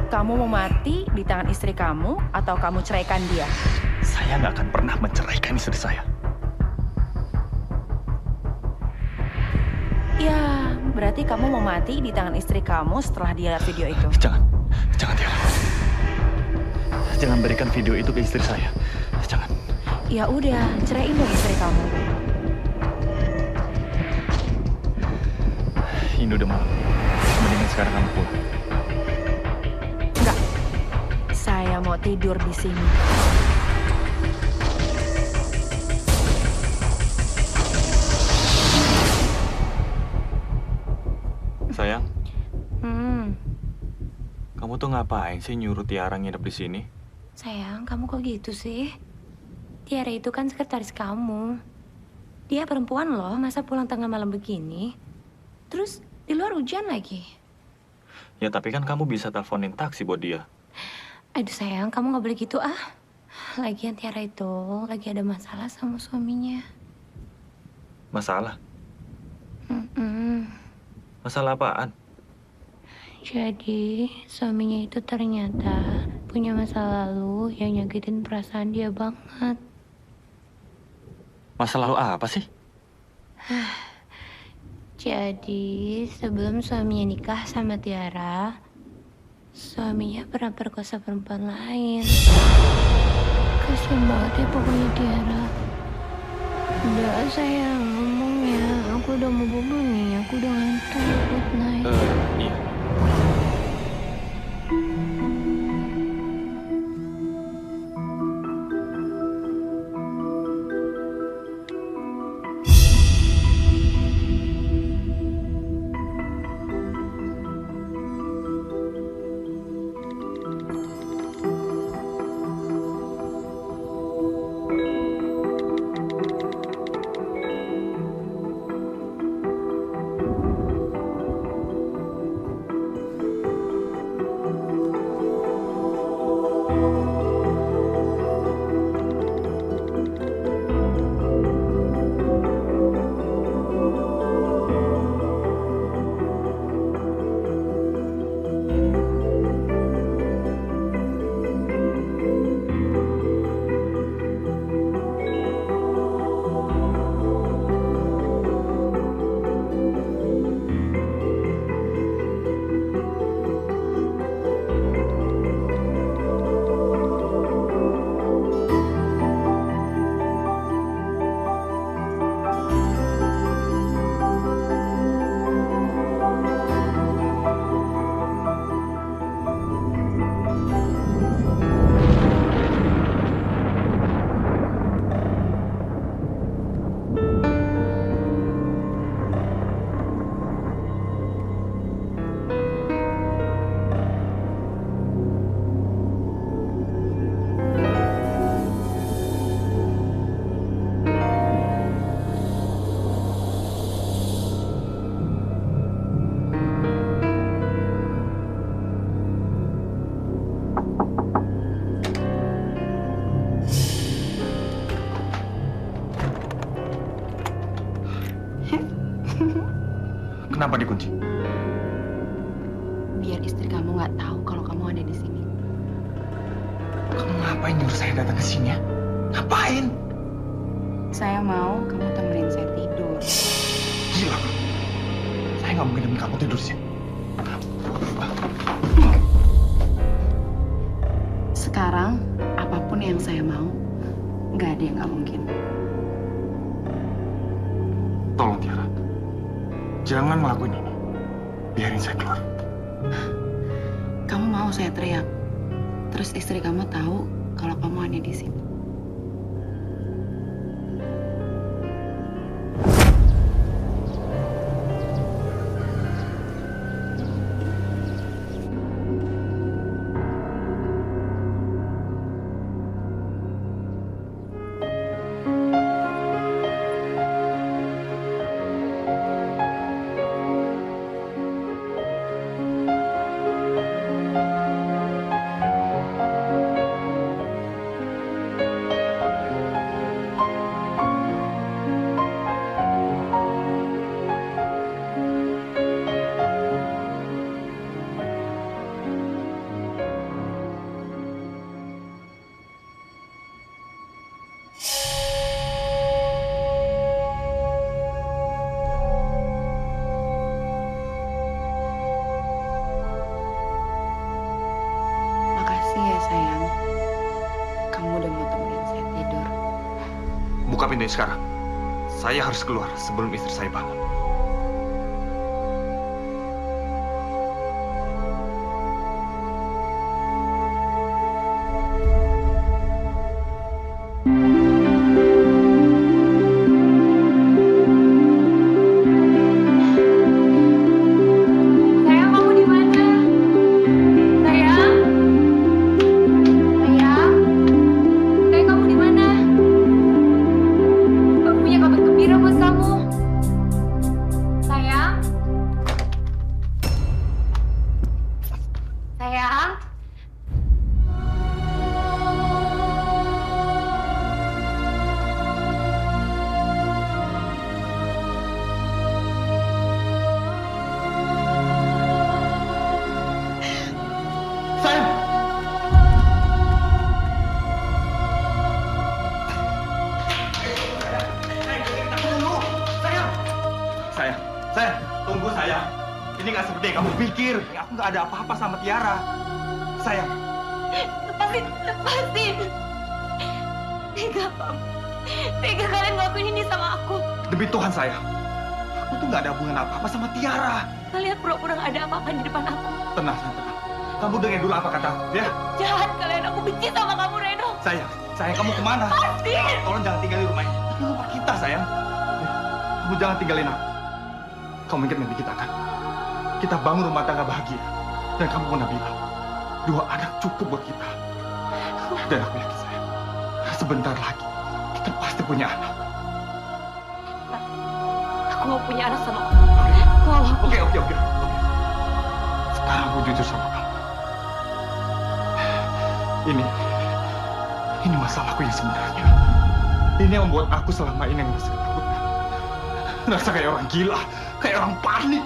Kamu mau mati di tangan istri kamu atau kamu ceraikan dia? Saya nggak akan pernah menceraikan istri saya. Ya, berarti kamu mau mati di tangan istri kamu setelah dia lihat video itu. Jangan Tiara. Jangan berikan video itu ke istri saya. Jangan. Ya udah, ceraiin dong istri kamu. Ini udah malam. Mendingan sekarang kamu pulang. Enggak. Saya mau tidur di sini. Sayang, Hmm, kamu tuh ngapain sih nyuruh Tiara nginep di sini? sayang, kamu kok gitu sih? Tiara itu kan sekretaris kamu. Dia perempuan loh, masa pulang tengah malam begini? Terus di luar hujan lagi. Ya tapi kan kamu bisa teleponin taksi buat dia. Aduh sayang, kamu nggak boleh gitu ah. Lagian Tiara itu lagi ada masalah sama suaminya. Masalah? Mm-mm. Masalah apaan? Jadi suaminya itu ternyata punya masa lalu yang nyakitin perasaan dia banget. Masalah lo apa sih? Jadi sebelum suaminya nikah sama Tiara, suaminya pernah perkosa perempuan lain. Kasian banget ya pokoknya Tiara. Udah sayang ngomong ya, aku udah mau bobo nih, aku udah ngantuk. Good night. Iya. Kenapa dikunci? Biar istri kamu nggak tahu kalau kamu ada di sini. Kamu ngapain nyuruh saya datang ke sini ya? Ngapain? Saya mau kamu temenin saya tidur. Gila. Saya nggak mungkin nemenin kamu tidur sih. Sekarang, apapun yang saya mau, nggak ada yang nggak mungkin. Tolong Tiara. Jangan ngelakuin ini. Biarin saya keluar. Kamu mau saya teriak? Terus istri kamu tahu kalau kamu ada di sini. Makasih ya sayang. Kamu udah mau temenin saya tidur. Buka pintunya sekarang. Saya harus keluar sebelum istri saya bangun. Sayang, kamu di mana? Sayang? Sayang? Sayang, kamu di mana? Aku punya kabar gembira buat kamu. Sayang? Sayang? Sayang! Sayang, tunggu sayang. Ini nggak seperti yang kamu pikir. Aku nggak ada apa-apa sama Tiara. Sayang, Lepasin, lepasin. Tega kamu. Tega kalian ngelakuin ini sama aku. demi Tuhan sayang. Aku tuh nggak ada hubungan apa-apa sama Tiara. Kalian pura-pura nggak ada apa-apa di depan aku. Tenang, sayang, tenang. Kamu dengar dulu apa kata aku, ya? Jahat kalian, aku benci sama kamu, Reno. Sayang, kamu kemana? Lepasin. Tolong jangan tinggalin rumah ini. Ini rumah kita, sayang. Ya, kamu jangan tinggalin aku. Kamu ingat mimpi kita kan? Kita bangun rumah tangga bahagia. Dan kamu pernah bilang, 2 anak cukup buat kita. Dan aku yakin sayang, sebentar lagi kita pasti punya anak. Aku mau punya anak sama kamu. Tolong. Oke. Sekarang aku jujur sama kamu. Ini masalahku yang sebenarnya. Ini yang membuat aku selama ini ngerasa ketakutan. Ngerasa kayak orang gila, kayak orang panik.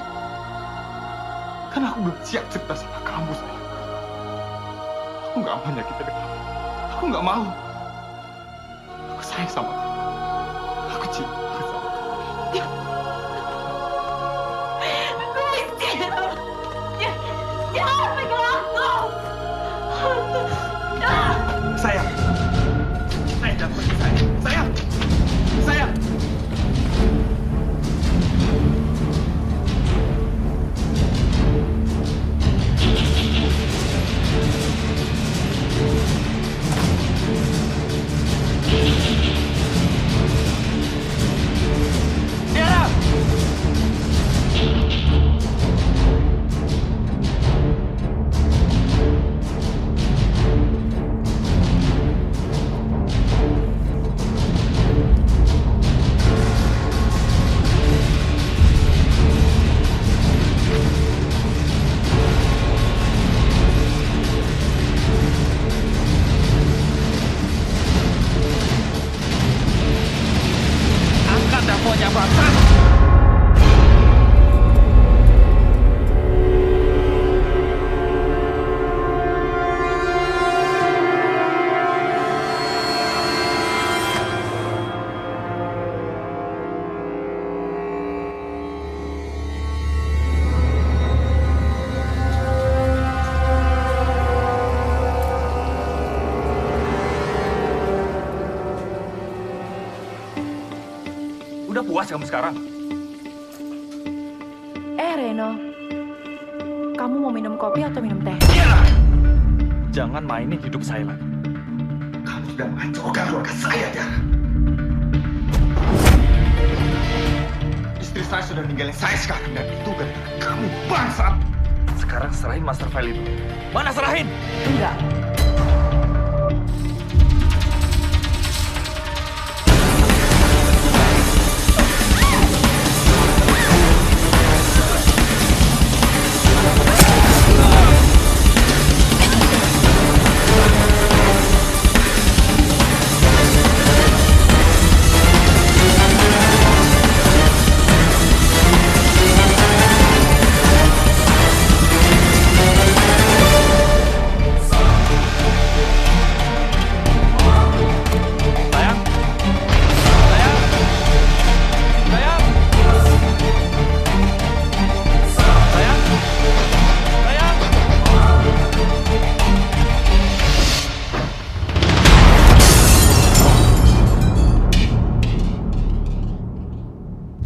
Karena aku belum siap cerita sama kamu, sayang. Aku nggak mau nyakitin kamu. Aku nggak mau. Aku sayang sama kamu. Aku cinta sama kamu. Jangan pegang aku. Sayang, jangan pergi, sayang. Sayang. Tiara! Angkat teleponnya, Bapak. Udah puas kamu sekarang? Reno, kamu mau minum kopi atau minum teh? Iya. jangan mainin hidup saya lagi. Kamu sudah menghancurkan keluarga saya, Tiara. Istri saya sudah ninggalin saya sekarang, dan itu gara-gara kamu, bangsat. Sekarang serahin master file itu. Mana serahin? Enggak.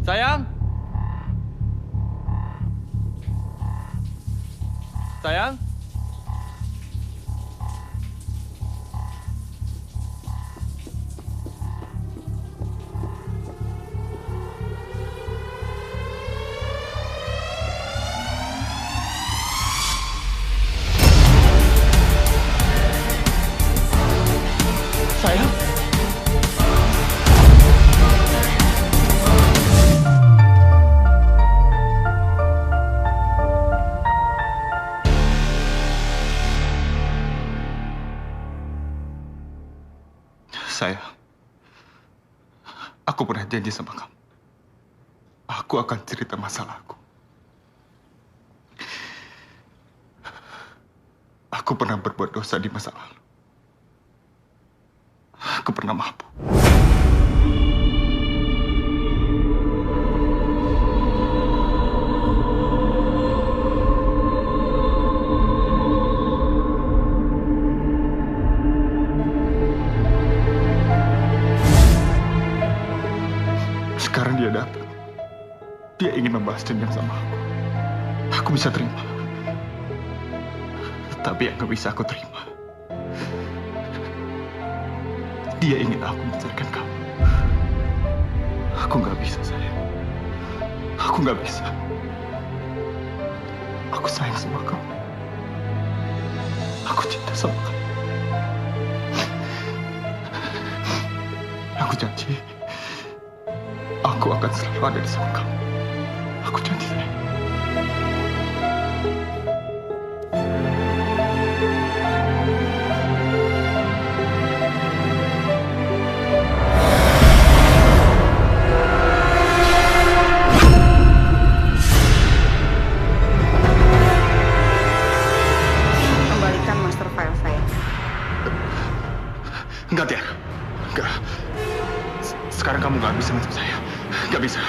Sayang? Sayang? Sayang? Aku pernah janji sama kamu. Aku akan cerita masalahku. Aku pernah berbuat dosa di masa lalu. Aku pernah mabuk. Sekarang dia datang. Dia ingin membahas dendam sama aku. Aku bisa terima. Tapi yang gak bisa aku terima, dia ingin aku mencarikan kamu. Aku gak bisa, sayang. Aku gak bisa. Aku sayang sama kamu. Aku cinta sama kamu. Aku janji, aku akan selalu ada di samping kamu. Aku janji, sayang. Kembalikan master file saya. Enggak, Tiara. Enggak. Sekarang kamu gak bisa ngancam saya. Gak bisa.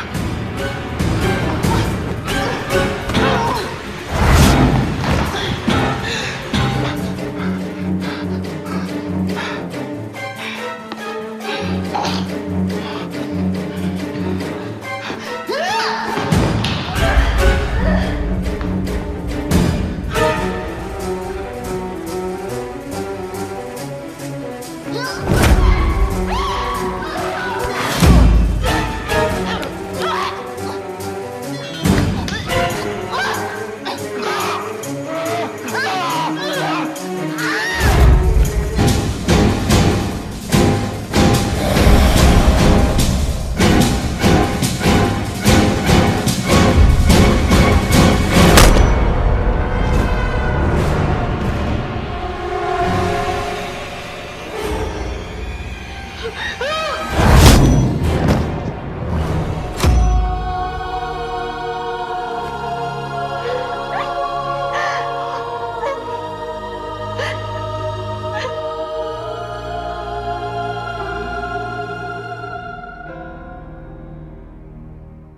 Ah!